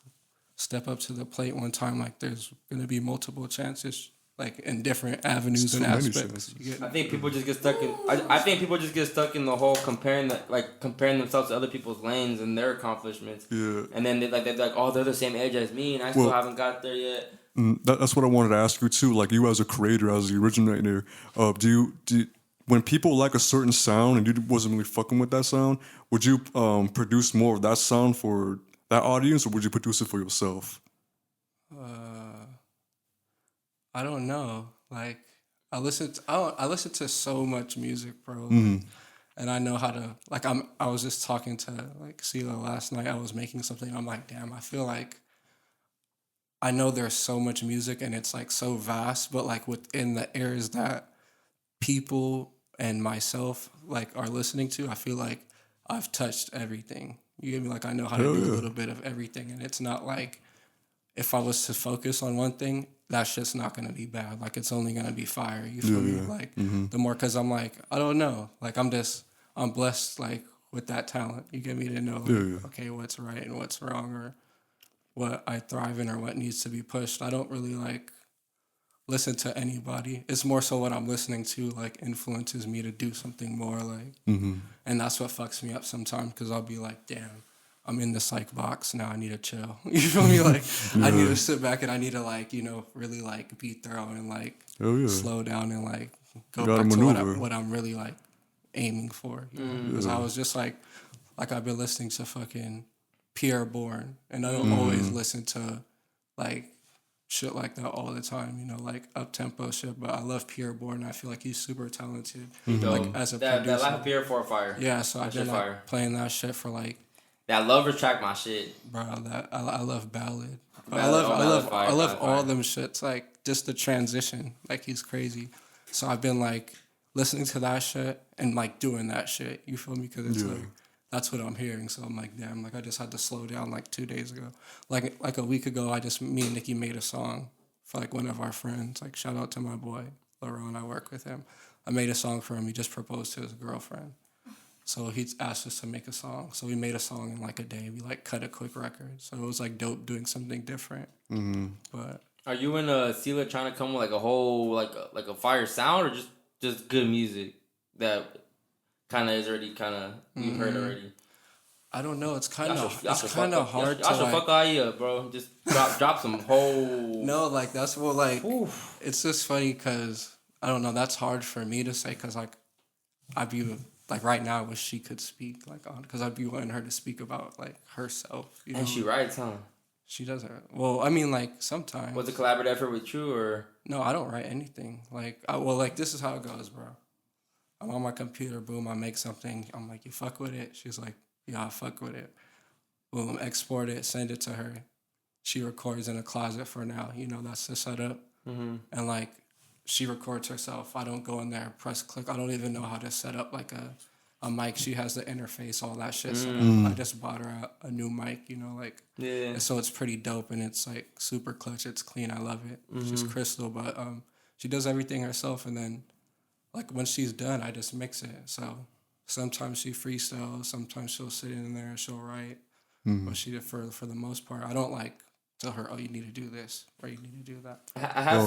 step up to the plate one time, like there's gonna be multiple chances, like in different avenues Too and many aspects. chances. You get I think people just get stuck in. I think people just get stuck in the whole comparing themselves to other people's lanes and their accomplishments. Yeah. And then they're like, oh, they're the same age as me, and I still Well- haven't got there yet. That's what I wanted to ask you too. Like you as a creator, as the originator, do you when people like a certain sound and you wasn't really fucking with that sound, would you produce more of that sound for that audience, or would you produce it for yourself? I don't know. Like I listen to so much music, bro. And I know how to like I was just talking to like Ceila last night. I was making something. I'm like, damn, I feel like I know there's so much music and it's like so vast, but like within the areas that people and myself like are listening to, I feel like I've touched everything. You get me? Like I know how to do a little bit of everything, and it's not like if I was to focus on one thing, that shit's not gonna be bad. Like it's only gonna be fire. You feel me? Like the more, cause I'm like, I don't know. Like I'm blessed like with that talent. You get me to know like, okay, what's right and what's wrong, or what I thrive in or what needs to be pushed. I don't really like listen to anybody. It's more so what I'm listening to like influences me to do something more like, and that's what fucks me up sometimes because I'll be like, damn, I'm in the psych box now. I need to chill. You feel me? Like I need to sit back and I need to like really like be thorough and like slow down and like go back to what I'm really like aiming for. Because I was just like I've been listening to fucking Pierre Bourne, and I don't always listen to like shit like that all the time, like up tempo shit. But I love Pierre Bourne. I feel like he's super talented, like as a producer. That Life of Pierre 4 fire. Yeah, so I've been like, playing that shit for like. That Lovers track, my shit, bro. I love Ballad. I love all them shits. Like just the transition, like he's crazy. So I've been like listening to that shit and like doing that shit. You feel me? Because it's like. That's what I'm hearing. So I'm like, damn, like I just had to slow down like 2 days ago. Like a week ago, me and Nikki made a song for like one of our friends. Like shout out to my boy, Laurent, I work with him. I made a song for him. He just proposed to his girlfriend. So he asked us to make a song. So we made a song in like a day. We like cut a quick record. So it was like dope doing something different. But are you and Ceila trying to come with like a whole like a fire sound, or just good music that kind of is already you've heard already? I don't know. It's kind of hard to y'all should fuck all up, bro. Just drop some whole. No, like that's what like. Oof. It's just funny because I don't know. That's hard for me to say because like I'd be like right now I wish she could speak like on because I'd be wanting her to speak about like herself. And she writes, huh? She doesn't. Well, I mean like sometimes. Was it a collaborative effort with you or? No, I don't write anything. Like like this is how it goes, bro. I'm on my computer, boom, I make something. I'm like, you fuck with it? She's like, yeah, I fuck with it. Boom, export it, send it to her. She records in a closet for now. That's the setup. And like, she records herself. I don't go in there, press click. I don't even know how to set up like a mic. She has the interface, all that shit set up. I just bought her a new mic, like. Yeah. And so it's pretty dope and it's like super clutch. It's clean. I love it. It's just crystal. But she does everything herself and then like when she's done, I just mix it. So sometimes she freestyles, sometimes she'll sit in there and she'll write. But she for the most part, I don't like tell her, oh, you need to do this or you need to do that. I have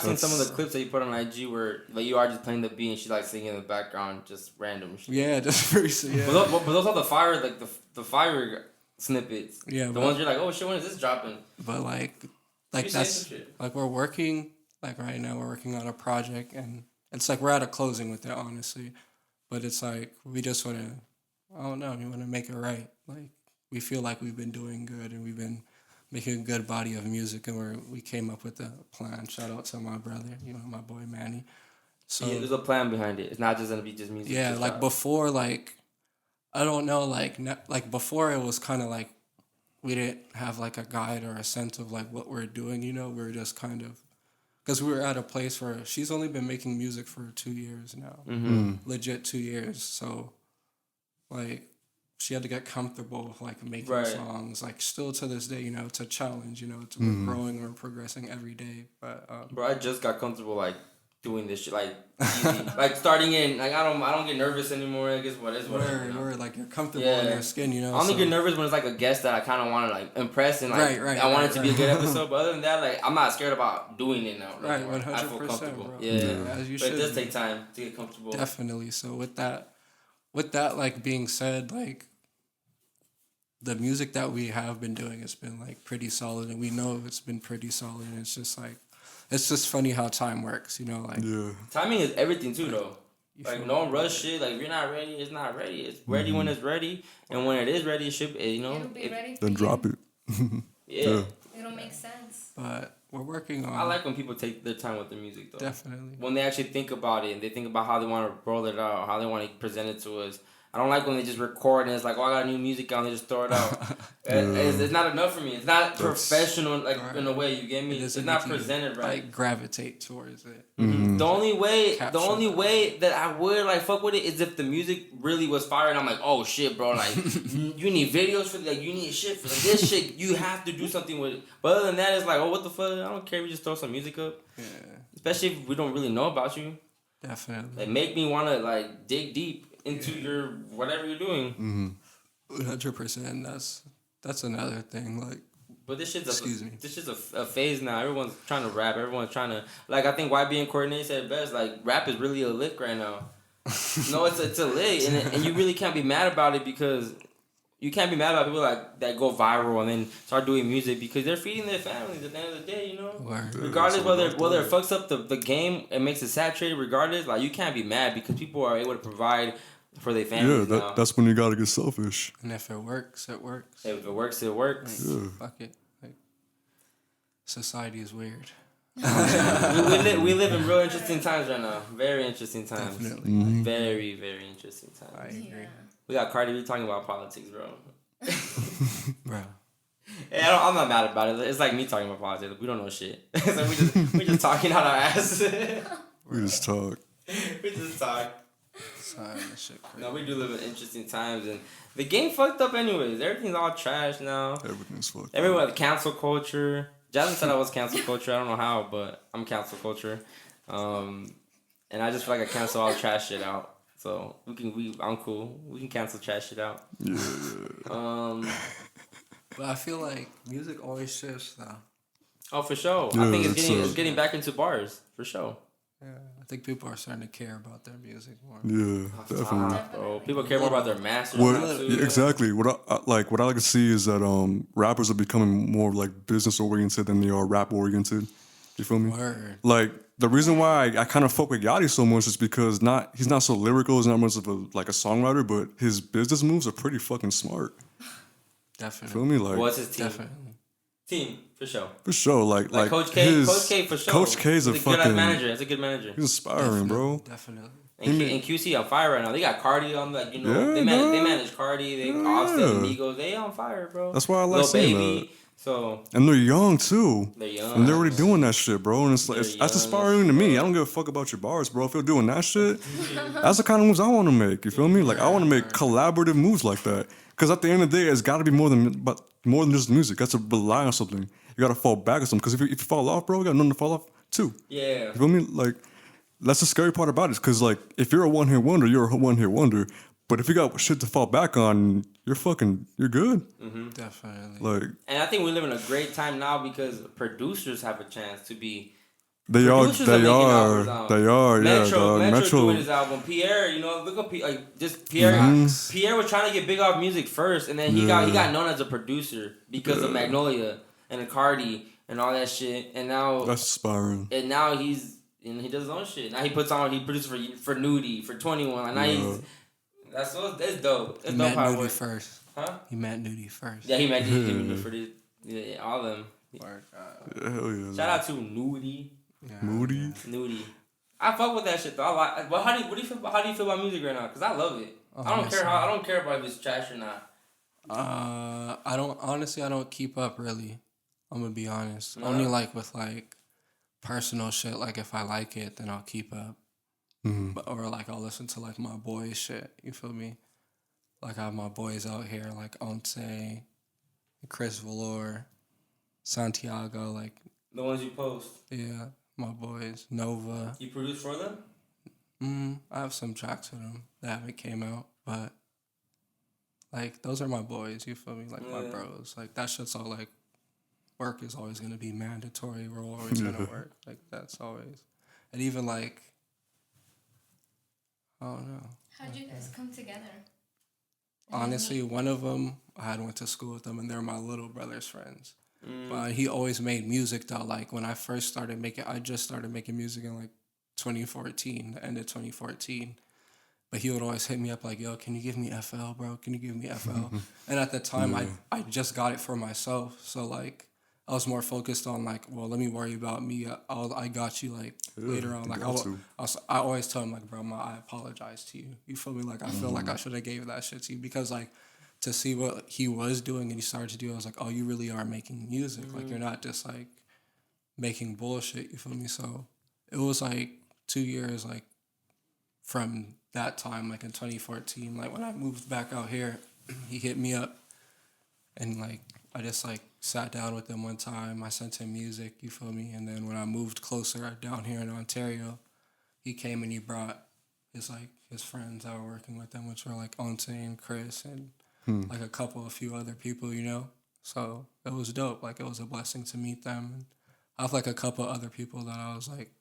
seen some of the clips that you put on IG where like you are just playing the beat and she's like singing in the background, just random shit. Yeah, just freestyle. Yeah. But those are the fire like the fire snippets. Yeah, the ones you're like, oh shit, when is this dropping? But like that's like we're working like right now we're working on a project and. It's like we're at a closing with it, honestly. But it's like we just want to, I don't know, we want to make it right. Like we feel like we've been doing good and we've been making a good body of music and we came up with a plan. Shout out to my brother, my boy Manny. So yeah, there's a plan behind it. It's not just going to be just music. Yeah, like before, like, I don't know, like before it was kind of like we didn't have like a guide or a sense of like what we're doing, we were just kind of, because we were at a place where she's only been making music for 2 years now. Legit 2 years. So, like, she had to get comfortable, like, making songs. Like, still to this day, it's a challenge, we're growing, we're progressing every day. But, bro, I just got comfortable, like, doing this shit, like, easy. Like, starting in, like, I don't get nervous anymore. I guess whatever. Like, you're comfortable in your skin, I only get nervous when it's, like, a guest that I kind of want to, like, impress and, like, I want it to be a good episode. But other than that, like, I'm not scared about doing it now. Like, 100%, I feel comfortable. Bro. Yeah. As you but should. It does take time to get comfortable. Definitely. So, with that, like, being said, like, the music that we have been doing has been, like, pretty solid. And we know it's been pretty solid. And it's just, like, it's just funny how time works, like. Yeah. Timing is everything too, though. Like don't rush shit. Like if you're not ready, it's not ready. It's ready when it's ready, and when it is ready, it should. It'll be ready. Then drop it. Yeah. It'll make sense. But we're working on. I like when people take their time with the music, though. Definitely. When they actually think about it and they think about how they want to roll it out, how they want to present it to us. I don't like when they just record and it's like, oh, I got new music out and they just throw it out. It's not enough for me. It's not professional, like, in a way, you get me? It's not presented right. Like, gravitate towards it. The only way that I would, like, fuck with it is if the music really was fire and I'm like, oh, shit, bro, like, you need videos for, like, you need shit for, like, this shit, you have to do something with it. But other than that, it's like, oh, what the fuck? I don't care if we just throw some music up. Yeah. Especially Especially if we don't really know about you. Definitely. Like, make me want to, like, dig deep into your whatever you're doing. 100%. That's another thing. Like, But this shit's Excuse me. This shit's a phase now. Everyone's trying to rap. Everyone's trying to, like, I think YB and Courtney said best. Like, rap is really a lick right now. No, it's a lick, and you really can't be mad about it because you can't be mad about people like that go viral and then start doing music because they're feeding their families at the end of the day. You know. Word. Regardless whether it fucks up the game and makes it saturated. Regardless, like, you can't be mad because people are able to provide for their families now. That's when you gotta get selfish. And if it works, it works. If it works, it works. Like, fuck it. Like, society is weird. we live in real interesting times right now. Very interesting times. Definitely. Very, very interesting times. I agree. Yeah. We got Cardi B talking about politics, bro. Bro. Yeah, I'm not mad about it. It's like me talking about politics. We don't know shit. So we just talking out our ass. We just talk. We just talk. Sorry, that shit crazy. No, we do live in interesting times, and the game fucked up anyways. Everything's all trash now. Everything's fucked. Everyone cancel culture. Jasmine said I was cancel culture. I don't know how, but I'm cancel culture. And I just feel like I cancel all trash shit out. So I'm cool. We can cancel trash shit out. Yeah. But I feel like music always shifts, though. Oh, for sure. Yeah, I think it's it's getting back into bars for sure. Yeah, I think people are starting to care about their music more. Yeah, definitely. Bro, people care more about their masters. What, now, too. yeah, exactly. What I like to see is that rappers are becoming more like business oriented than they are rap oriented. You feel me? Word. Like the reason why I kind of fuck with Yachty so much is because he's not so lyrical, he's not much of a songwriter, but his business moves are pretty fucking smart. Definitely. Feel me? Like What's his team? Definitely. Team for sure. for sure. Like Coach K. Coach K for sure. Coach K's a He's a good fucking manager. He's a good manager. He's inspiring, bro. Definitely. And QC on fire right now. They got Cardi on, like, you know, Yeah, they nah. manage Cardi, they Offset, Migos, they on fire, bro. That's why I like Lil seeing Baby. So And they're young too. they're young. And they're already doing that shit, bro. And it's like They're that's young. inspiring to me. I don't give a fuck about your bars, bro. If you're doing that shit, that's the kind of moves I want to make. You feel me? Like I want to make collaborative moves like that. Because at the end of the day, it's got to be more than just music. That's to rely on something. You got to fall back on something. Because if you fall off, bro, you got nothing to fall off too. Yeah. You feel me? Like that's the scary part about it. Because like if you're a one-hit wonder, you're a one-hit wonder. But if you got shit to fall back on, you're good. Definitely. Like And I think we live in a great time now because producers have a chance to be. They Producers are, making albums now. Metro Metro doing his album. Pierre, you know, look up Pierre. Pierre was trying to get big off music first, and then he got known as a producer because of Magnolia and Cardi and all that shit. And now that's inspiring. And now he does his own shit. Now he produces for Nudie, for 21. And now that's dope. It's dope met how it Nudie works. first. Huh? He met Nudie first. Yeah, he met Nudie for this. Yeah, all of them. Word. Yeah, hell yeah. Shout out to Nudie. Yeah. Moody. Nudie. I fuck with that shit though. I like. But how do you feel about music right now? Cause I love it. I don't care about if it's trash or not. I don't keep up really. I'm gonna be honest. No? Only like with like personal shit. Like if I like it, then I'll keep up. Or like I'll listen to like my boys shit. You feel me? Like I have my boys out here like Once, Chris Valor, Santiago. Like The ones you post. yeah, my boys Nova. You produce for them? I have some tracks with them that haven't came out, but like those are my boys. You feel me? Like my bros. Like that shit's all like work is always gonna be mandatory. We're always gonna work. Like that's always, and even like I don't know. How'd you guys come together? Honestly, one of them I had went to school with them, and they're my little brother's friends. But he always made music though. Like when I first started making, I just started making music in like 2014, the end of 2014. But he would always hit me up like, yo, can you give me FL, bro? Can you give me FL? And at the time, I just got it for myself. So like, I was more focused on like, well, let me worry about me. I got you like later on. Like I always tell him like, bro, I apologize to you. You feel me? Like I feel like I should have gave that shit to you because like to see what he was doing and he started to do, I was like, oh, you really are making music. Like you're not just like making bullshit. You feel me? So it was like 2 years like from that time, like in 2014, like when I moved back out here, he hit me up and like I just like sat down with him one time. I sent him music, you feel me? And then when I moved closer down here in Ontario, he came and he brought his friends that were working with him, which were like Onte and Chris and like a few other people, you know? So it was dope. Like it was a blessing to meet them. And I have like a couple other people that I was like,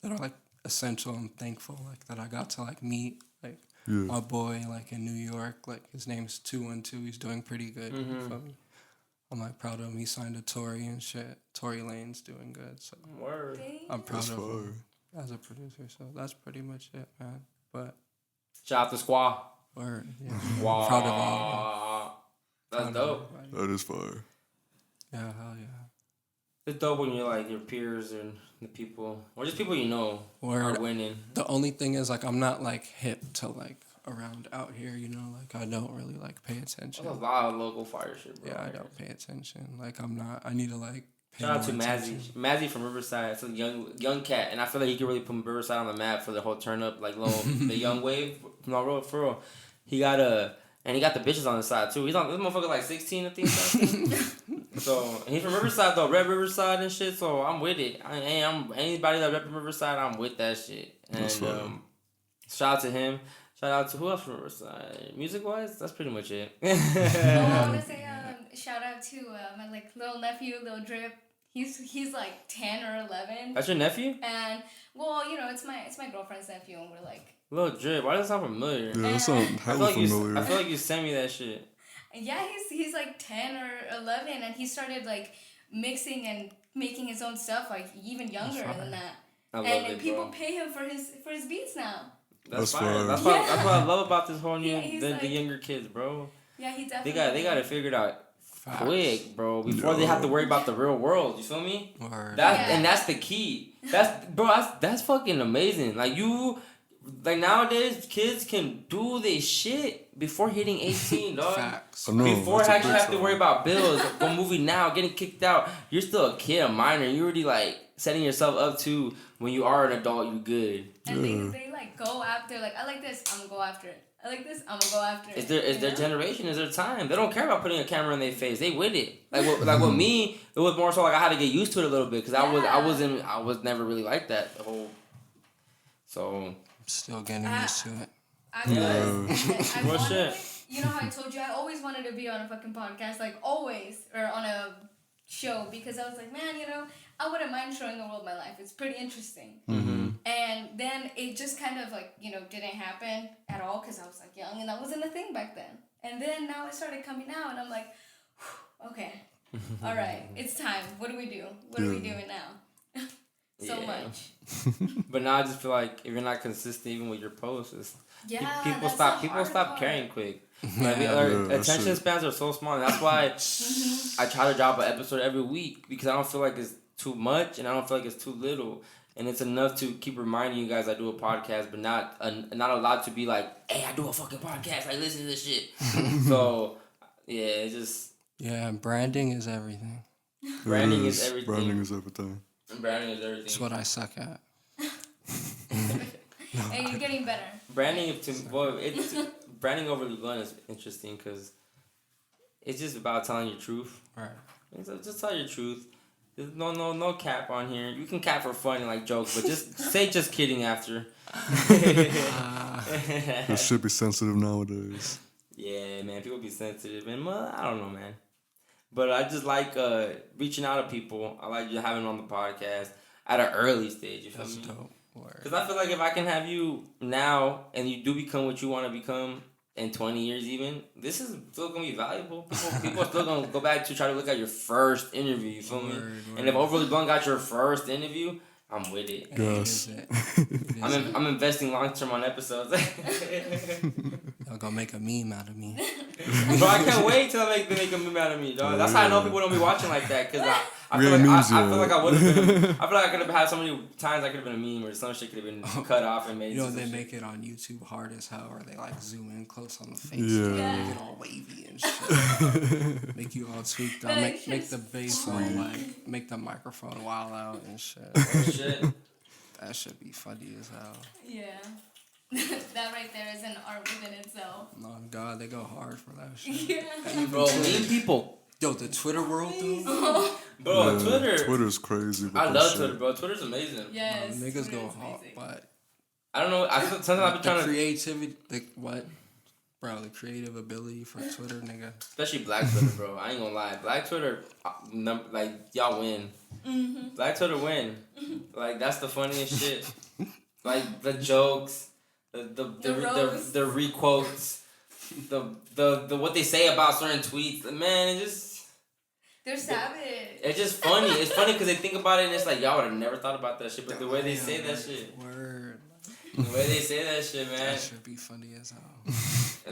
that are like essential and thankful, like that I got to like meet. Like my boy like in New York, like his name's 212. He's doing pretty good. You feel me? I'm like proud of him. He signed to Tory and shit. Tory Lane's doing good. So Word. I'm proud of him as a producer. So that's pretty much it, man. But Shout out to Squaw. word, yeah. Wow. Proud of all. That's dope. That is fire. Yeah, hell yeah. It's dope when you're like your peers and the people, or just people you know, Word. are winning. The only thing is like I'm not like hip to like around out here, you know, like I don't really like pay attention. There's a lot of local fire shit, bro. Yeah, I don't pay attention. Like I need to like pay Shout out to more Mazzy. attention. Mazzy from Riverside. It's a young cat, and I feel like he could really put Riverside on the map for the whole turn up, like little the young wave. No, real for real. He got the bitches on the side too. He's on this motherfucker like 16, I think. So he's from Riverside though, Red Riverside and shit. So I'm with it. I'm anybody that rep Riverside, I'm with that shit. And shout out to him. Shout out to who else from Riverside? Music wise, that's pretty much it. I want to say shout out to my like little nephew, Lil Drip. He's like 10 or 11. That's your nephew? And well, you know, it's my girlfriend's nephew, and we're like. Lil Drip, why does it sound familiar? Yeah, that sounds hella familiar. I feel like you sent me that shit. Yeah, he's like 10 or 11, and he started like mixing and making his own stuff like even younger than that. I love and it, people bro. pay him for his beats now. That's fire. fire. That's what I love about this whole new Yeah, the like, younger kids, bro. Yeah, he definitely. They got to figure it out quick, bro, before they have to worry about the real world. You feel me? Word. And that's the key. That's fucking amazing. Like nowadays, kids can do this shit before hitting 18, dog. Facts. I know, Before that's a actually big have to worry about bills, go movie now, getting kicked out. You're still a kid, a minor. You're already like setting yourself up to when you are an adult, you good. And they like go after like I like this, I'm gonna go after it. I like this, I'm gonna go after it. Is their generation, is their time. They don't care about putting a camera in their face. They with it. Like with me, it was more so like I had to get used to it a little bit because I was never really like that the whole. So Still getting used to it. I Well, wanted, shit. you know how I told you I always wanted to be on a fucking podcast, like always, or on a show, because I was like, man, you know, I wouldn't mind showing the world my life. It's pretty interesting. Mm-hmm. And then it just kind of like, you know, didn't happen at all because I was like young and that wasn't a thing back then. And then now it started coming out and I'm like, okay, all right, it's time. What do we do? What are we doing now? So much. But now I just feel like if you're not consistent even with your posts, people that's stop caring quick. Like Yeah, attention that's spans are so small, and that's why I try to drop an episode every week because I don't feel like it's too much and I don't feel like it's too little, and it's enough to keep reminding you guys I do a podcast, but not allowed to be like, hey, I do a fucking podcast, like listen to this shit. So yeah, it's just branding is everything. Branding is everything. Branding is everything. Branding is everything. It's what I suck at. Hey, you're getting better. Branding branding overly blunt is interesting because it's just about telling your truth. Right. Just tell your truth. There's no cap on here. You can cap for fun and like jokes, but just say just kidding after. This should be sensitive nowadays. Yeah, man, people be sensitive, and I don't know, man. But I just like reaching out to people. I like just having them on the podcast at an early stage. You feel That's me? dope. Because I feel like if I can have you now and you do become what you want to become in 20 years even, this is still going to be valuable. People are still going to go back to try to look at your first interview. You feel me? And if Overly Blunt got your first interview, I'm with it. Yes. I'm investing long term on episodes. Y'all gonna make a meme out of me. Bro, I can't wait till they make a meme out of me, dog. That's how I know people don't be watching like that, cause I feel like I feel like I would have been. I feel like I could have had so many times I could have been a meme or some shit could have been cut off and made. You know, into they some make shit. it on YouTube hard as hell, or they like zoom in close on the face. Yeah. Make it all wavy and shit. Make you all tweaked out. Make the bass all like, make the microphone wild out and shit. Oh, shit. That should be funny as hell. Yeah. That right there is an art within itself. Oh God, they go hard for that shit. Yeah. Bro, meme people. Yo, the Twitter world, dude. Bro, Yeah, Twitter. Twitter's crazy. with I that love shit. Twitter, bro. Twitter's amazing. Yes. Niggas Twitter go is hard, amazing. but I don't know. Sometimes I be the trying to, creativity, what? Bro, the creative ability for Twitter, nigga. especially Black Twitter, bro. I ain't gonna lie. Black Twitter, like y'all win. Mm-hmm. Black Twitter win. Like that's the funniest shit. Like the jokes, the roast. requotes, the what they say about certain tweets. Man, They're savage. it's just funny. It's funny because they think about it and it's like y'all would have never thought about that shit. But the way they say that shit, Word. the way they say that shit, man. That should be funny as hell.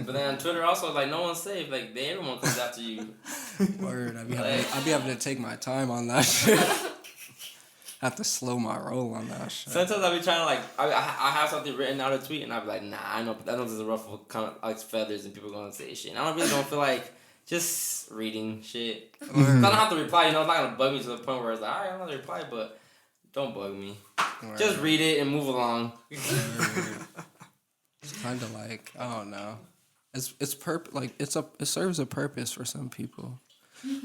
But then on Twitter also like no one's safe. Like everyone comes after you. Word. I be having to take my time on that shit. Have to slow my roll on that shit. Sometimes I be trying to like I have something written out a tweet and I be like nah I know this is a ruffle kind of like feathers and people gonna say shit. And I don't feel like just reading shit. I don't have to reply. You know, it's not gonna bug me to the point where it's like alright I'm not gonna reply, but don't bug me. Word. Just read it and move along. It's kind of like I don't know. It serves a purpose for some people.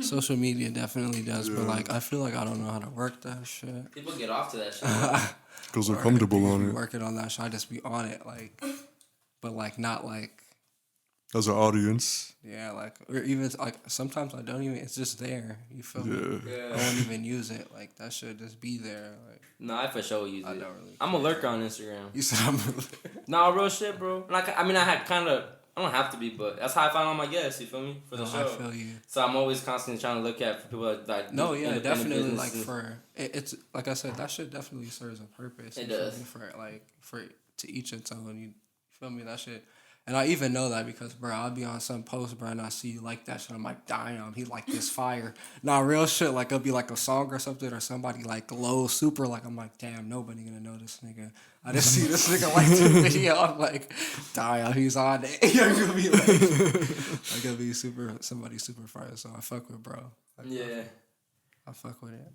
Social media definitely does, but like I feel like I don't know how to work that shit. People get off to that shit. Because they're comfortable on it. Working on that shit, I just be on it, like, but like not like As an audience. yeah, like or even like sometimes I don't even. It's just there. You feel me? Yeah. Yeah. I won't even use it. Like that should just be there. Like No, I for sure use I it. don't really. I'm a lurker on Instagram. You said I'm. Nah, real shit, bro. Like I mean, I had kind of. I don't have to be, but that's how I find all my guests. You feel me for the No, show. I feel you. So I'm always constantly trying to look at for people that like. No, do yeah, independent definitely. Like businesses. for it's like I said, that shit definitely serves a purpose. It you feel does. me? For to each its own. You feel me? That shit. And I even know that because, bro, I'll be on some post, bro, and I see you like that shit. I'm like, damn, he like this fire. Nah, real shit. Like, it'll be like a song or something, or somebody like low, super. Like, I'm like, damn, nobody gonna know this nigga. I just see this nigga like the video. I'm like, damn, he's on it. You're gonna be like gonna be somebody super fire. So I fuck with, bro. Like, Yeah, I fuck with it.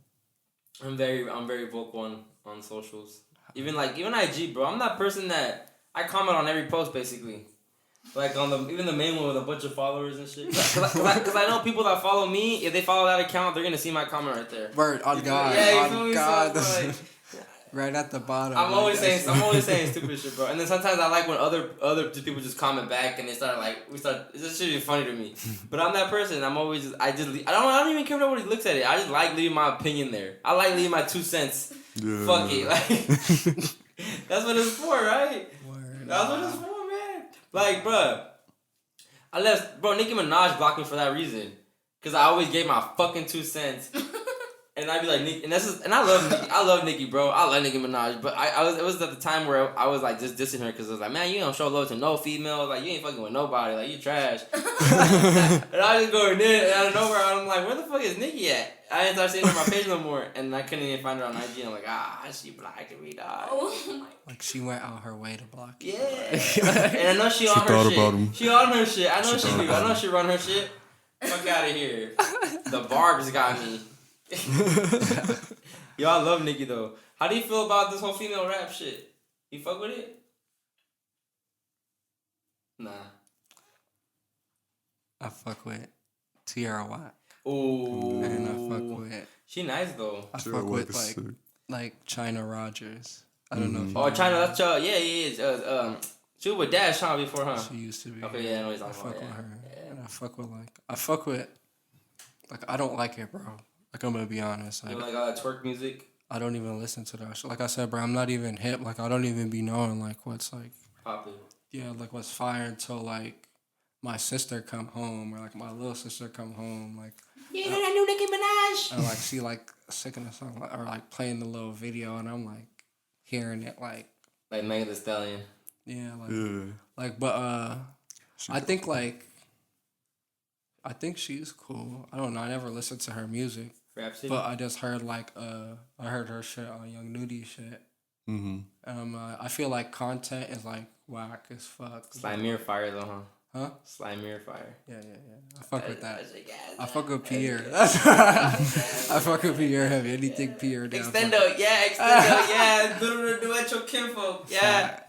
I'm very vocal on socials. Even IG, bro. I'm that person that I comment on every post basically. Like on even the main one with a bunch of followers and shit. Cause I know people that follow me, if they follow that account, they're gonna see my comment right there. Word on God. Yeah, you feel On me? God. So, like, Right at the bottom. I'm like, always that's- saying stupid shit, bro. And then sometimes I like when other people just comment back and they start like this shit is funny to me. But I'm that person. I'm always I don't even care if nobody looks at it. I just like leaving my opinion there. I like leaving my 2 cents. Yeah. Fuck it, like that's what it's for, right? Word. That's what it's for, man. Like, bro, Nicki Minaj blocked me for that reason. Cause I always gave my fucking 2 cents. And I'd be like, Nicki, and I love Nicki. I love Nicki, bro. I love Nicki Minaj. But it was at the time where I was like just dissing her because I was like, man, you don't show love to no female. Like, you ain't fucking with nobody. Like, you trash. And I just go in there and out of nowhere, I'm like, where the fuck is Nicki at? I didn't start seeing her on my page no more. And I couldn't even find her on IG. I'm like, she blocked me, dog. Oh my. Like she went out her way to block you. Yeah. And I know she on her thought shit. about him. She on her shit. I know She she thought do. about I know him. she run her shit. Fuck out of here. The barbs got me. Yo, I love Nicki though. How do you feel about this whole female rap shit? You fuck with it? Nah. I fuck with Tierra Watt. Ooh. And I fuck with She nice though. I Tierra fuck Whack with is sick. like China Rogers. I don't know if you Oh, know China. her. That's yeah. She was with Dash Sean before, huh? She used to be. Okay, yeah, I know what you're I talking fuck about. with Yeah. her. And I fuck with I don't like it, bro. Like I'm gonna be honest. You Like, like twerk music? I don't even listen to that shit. Like I said, bro, I'm not even hip. Like I don't even be knowing like what's like Popular. yeah, like what's fire until like my sister come home or like my little sister come home like Yeah, that new Nicki Minaj. and like she like singing a song or like playing the little video and I'm like hearing it like Like Megan Thee Stallion. yeah like Yeah. like but I think like I think she's cool. I don't know. I never listened to her music, Rhapsody. but I just heard like I heard her shit on Young Nudie shit. I feel like content is like whack as fuck. Slime Fire though, huh? Huh? Slime Fire. Yeah. I fuck with that. I I fuck with Pierre. I fuck with Pierre heavy. Anything Pierre down. Extendo, yeah. Little Duecho Kinfolk, yeah.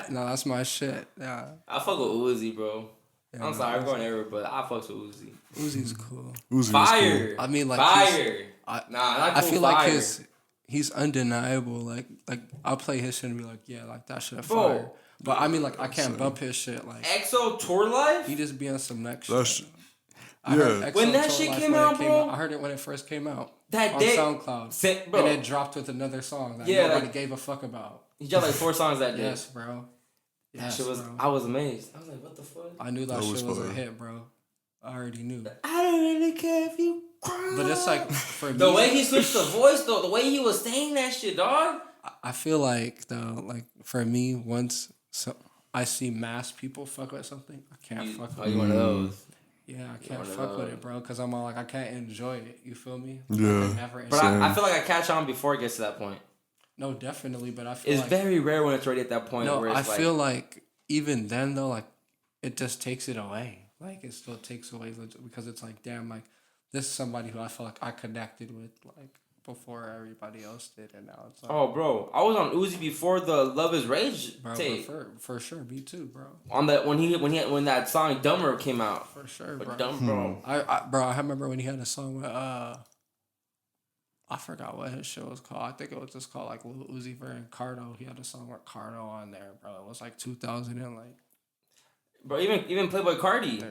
No, that's my shit. Yeah. I fuck with Uzi, bro. Yeah, I'm sorry, I'm going everywhere, but I fucks with Uzi. Uzi's cool. Uzi Fire. is I mean, like Fire. I Not cool, feel fire. like he's undeniable. Like I'll play his shit and be like, yeah, like that shit Bro. fire. But I mean, like I can't bump his shit. Like EXO Tour Life? he just be on some next That's- shit. yeah. XO When that Tour shit Life came when it out, bro. I heard it when it first came out. That on day. SoundCloud. Bro. And it dropped with another song that Yeah, nobody like- gave a fuck about. He dropped like 4 songs that day. Yes, bro. That Yes, shit was, bro. I was amazed. I was like, what the fuck? I knew that That shit was was a fire. hit, bro. I already knew. I don't really care if you cry. But it's like for The me, way he switched the voice, though, the way he was saying that shit, dog. I feel like though, like for me, once I see mass people fuck with something, I can't fuck with you it. one of those. Yeah, I can't one of fuck with those. it, bro, because I'm all like, I can't enjoy it. You feel me? Yeah. I never But enjoy I feel like I catch on before it gets to that point. No, definitely, but I feel It's like very rare when it's already at that point no, where I it's like, feel like even then though, like it just takes it away. Like it still takes away because it's like, damn, like this is somebody who I feel like I connected with like before everybody else did, and now it's like, oh, bro, I was on Uzi before the Love Is Rage bro, tape. for sure, me too, bro, On that when that song Dumber came out. for sure, But bro. Dumb, bro. I remember when he had a song with I forgot what his show was called. I think it was just called like Lil Uzi Vert and Cardo. He had a song with Cardo on there, bro. It was like 2013. Bro, even Playboy Cardi.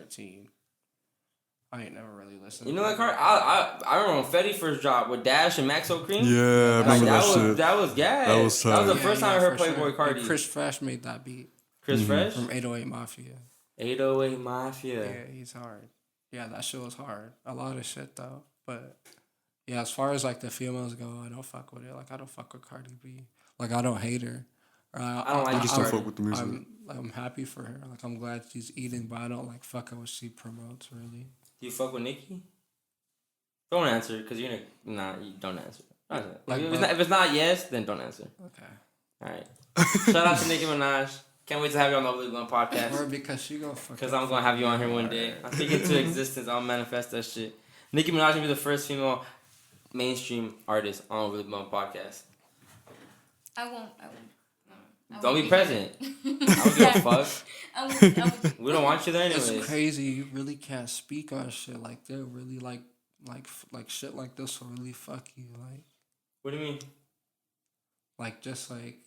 I ain't never really listened. You know that Cardi? I remember when Fetty first dropped with Dash and Maxo Cream. Yeah, I Like, remember that shit. That was gas. That was That was the tight. first time I heard for Playboy sure. Cardi. And Chris Fresh made that beat Chris Fresh? from 808 Mafia. 808 Mafia. Yeah, he's hard. Yeah, that shit was hard. A lot of shit though, but yeah, as far as like the females go, I don't fuck with it. Like I don't fuck with Cardi B. Like I don't hate her. I don't like You just don't Cardi. fuck with the music. I'm happy for her. Like I'm glad she's eating, but I don't like fucking what she promotes really. Do you fuck with Nicki? Don't answer, because you're gonna... Nah, you don't answer. Don't answer. Like, if it's not yes, then don't answer. Okay. Alright. Shout out to Nicki Minaj. Can't wait to have you on the Overly Blunt podcast. Or because she gonna fuck. Because I'm going to have you on here one day. I'm speaking to existence. I'll manifest that shit. Nicki Minaj will be the first female mainstream artist on Overly Blunt podcast. I won't. Don't be present. I don't give a fuck. I won't. We don't want you there anyways. It's crazy. You really can't speak on shit like that. Really like shit like this will really fuck you. What do you mean? Like just like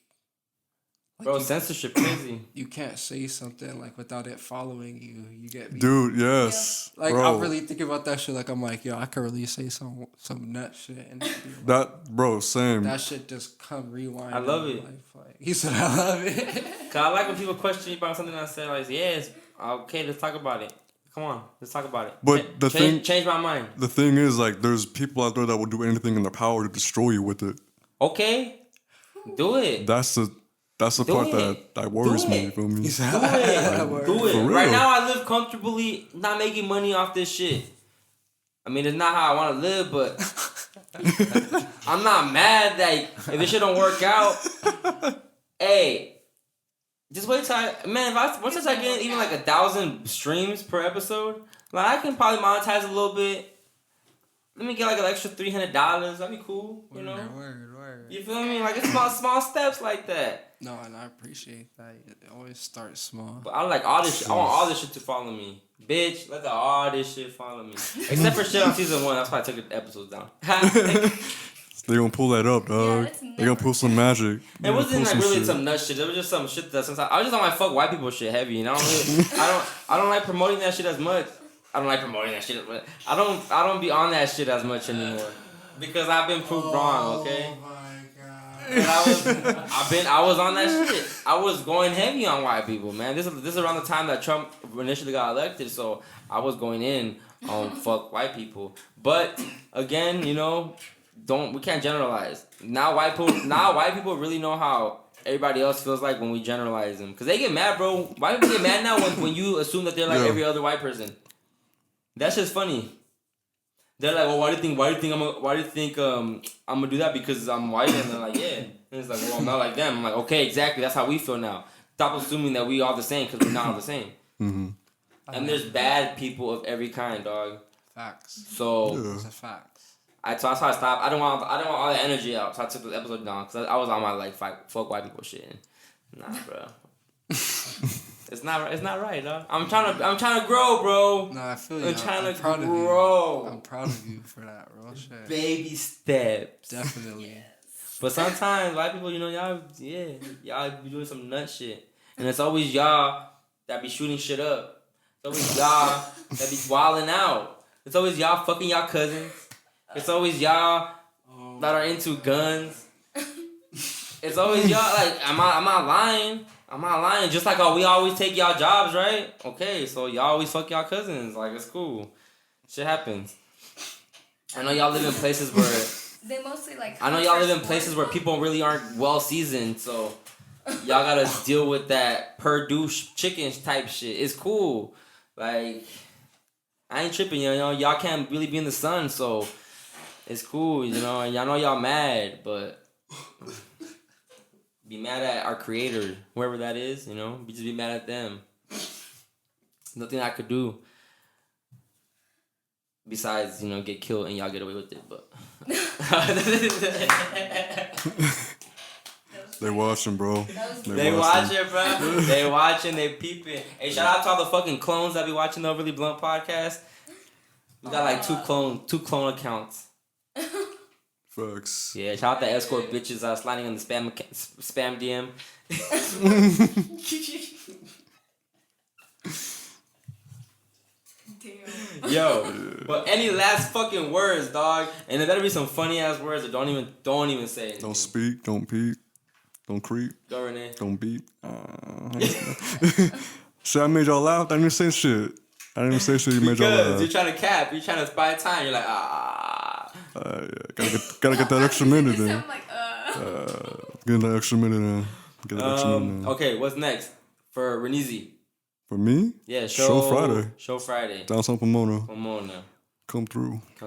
Bro, you, censorship crazy. you can't say something like without it following you. You get me? Dude, yes. Like bro. I really think about that shit. Like I'm like, yo, I could really say some nut shit and That, bro, same. that shit just come rewind. I love in it. my life. Like, he said, I love it. Cause I like when people question you about something I said, like, yes, okay, let's talk about it. Come on, let's talk about it. But the thing- change my mind. The thing is, like, there's people out there that will do anything in their power to destroy you with it. Okay, do it. That's the Do part it. that worries Do me. it. You feel me? Do it. Do it. For Right real. now, I live comfortably, not making money off this shit. I mean, it's not how I want to live, but I'm not mad that if this shit don't work out. Hey, just wait till once I start getting even like 1,000 streams per episode, like I can probably monetize a little bit. Let me get like an extra $300. That'd be cool, you know. Word. You feel me? Like it's small steps like that. No, and I appreciate that. It always starts small. But I like all this shit. I want all this shit to follow me. Bitch, let all this shit follow me. Except for shit on season 1. That's why I took the episodes down. They gonna pull that up, dog. that's They gonna pull some magic. They It gonna wasn't pull like really shit. some nut shit. It was just some shit that sometimes I was just on my fuck white people shit heavy, and I don't like promoting that shit as much. I don't like promoting that shit, but I don't be on that shit as much anymore because I've been proved wrong. Okay. Oh my god. And I was on that shit. I was going heavy on white people, man. This is around the time that Trump initially got elected, so I was going in on fuck white people. But again, you know, we can't generalize. Now white people really know how everybody else feels like when we generalize them, cause they get mad, bro. White people get mad now when you assume that they're like Yeah. every other white person. That's just funny. They're like, well, why do you think I'm gonna do that because I'm white? And they're like, yeah. And it's like, well, I'm not like them. I'm like, okay, exactly. That's how we feel now. Stop assuming that we all the same because we're not all the same. Mm-hmm. And there's bad people of every kind, dog. Facts. So Those are facts. so that's why I stopped. I don't want all the energy out. So I took the episode down because I was on my like fuck white people shit. Nah, bro. It's not right, dog. I'm trying to grow, bro. No, I feel you. I'm trying to proud grow. of you. I'm proud of you for that, real shit. Baby steps. Definitely. But sometimes white people, y'all be doing some nut shit, and it's always y'all that be shooting shit up. It's always y'all that be wilding out. It's always y'all fucking y'all cousins. It's always y'all that are into guns. It's always y'all like I'm not lying. I'm not lying. Just like we always take y'all jobs, right? Okay, so y'all always fuck y'all cousins. Like it's cool. Shit happens. I know y'all live in places where They mostly like. I know y'all live in places where people really aren't well seasoned, so y'all gotta deal with that Purdue chicken type shit. It's cool. Like, I ain't tripping, y'all can't really be in the sun, so it's cool, and y'all know y'all mad, but be mad at our creator, whoever that is, just be mad at them. Nothing I could do besides, get killed and y'all get away with it, but... They watching, bro. They watching, bro. They watching, they peeping. Hey, shout out to all the fucking clones that be watching the Overly Blunt podcast. We got like two clone accounts. Facts. Yeah, shout out to escort bitches sliding on the spam DM. Damn. Yo, but any last fucking words, dog? And there better be some funny ass words, or don't even say it. Don't speak, don't peep, don't creep, Go, Renee. don't beat. Shit, I made y'all laugh. I didn't even say shit. I didn't even say shit. You made y'all Because laugh. you're trying to cap, you're trying to spy time. You're like, Yeah, gotta get that extra minute in. I'm like, Get that extra minute in. Get that extra minute in. Okay, what's next for Renizi? For me? Yeah, Show Friday. Show Friday. Downtown Pomona. Pomona. Come through. It's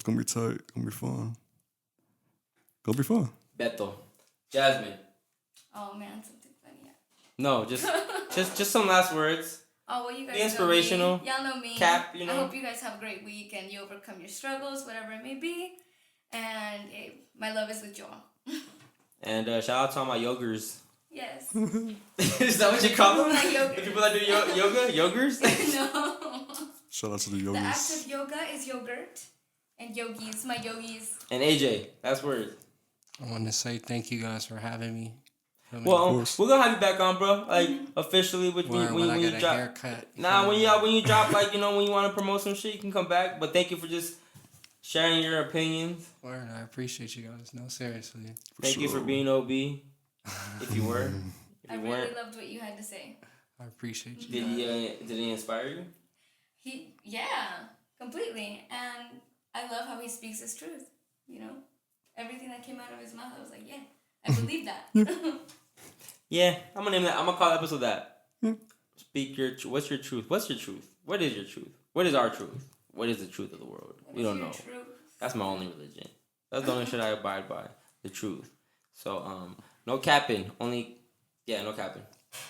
gonna be tight. It's gonna be fun. Gonna be fun. Beto. Jasmine. Oh man, something funny. Yeah. No, just some last words. Oh well, you guys. Be inspirational. Know me. Y'all know me. Cap, I hope you guys have a great week and you overcome your struggles, whatever it may be. And my love is with y'all. And shout out to all my yogers. Yes. Is that what you call them? Like The people that do yoga? Yogers? No. Shout out to the The yogis. active yoga is yogurt. And yogis, my yogis. And AJ, that's word. I want to say thank you guys for having me. Well, we're gonna have you back on, bro. Like officially, when I you get a drop. haircut. When you drop, like when you want to promote some shit, you can come back. But thank you for just sharing your opinions. Word, I appreciate you guys. No, seriously. Thank you for being OB. If you were, I really loved what you had to say. I appreciate you. did he inspire you? Completely. And I love how he speaks his truth. Everything that came out of his mouth, I was like, yeah, I believe that. Yeah, I'm gonna name that. I'm gonna call the episode that. Speak your. What's your truth? What's your truth? What is your truth? What is our truth? What is the truth of the world? We don't know. Truth? That's my only religion. That's the only shit I abide by. The truth. So no capping. No capping.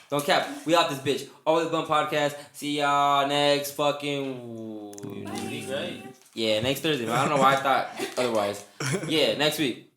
Don't cap. We out this bitch. Always Blunt Podcast. See y'all next fucking week, right? Yeah, next Thursday. I don't know why I thought otherwise. Yeah, next week.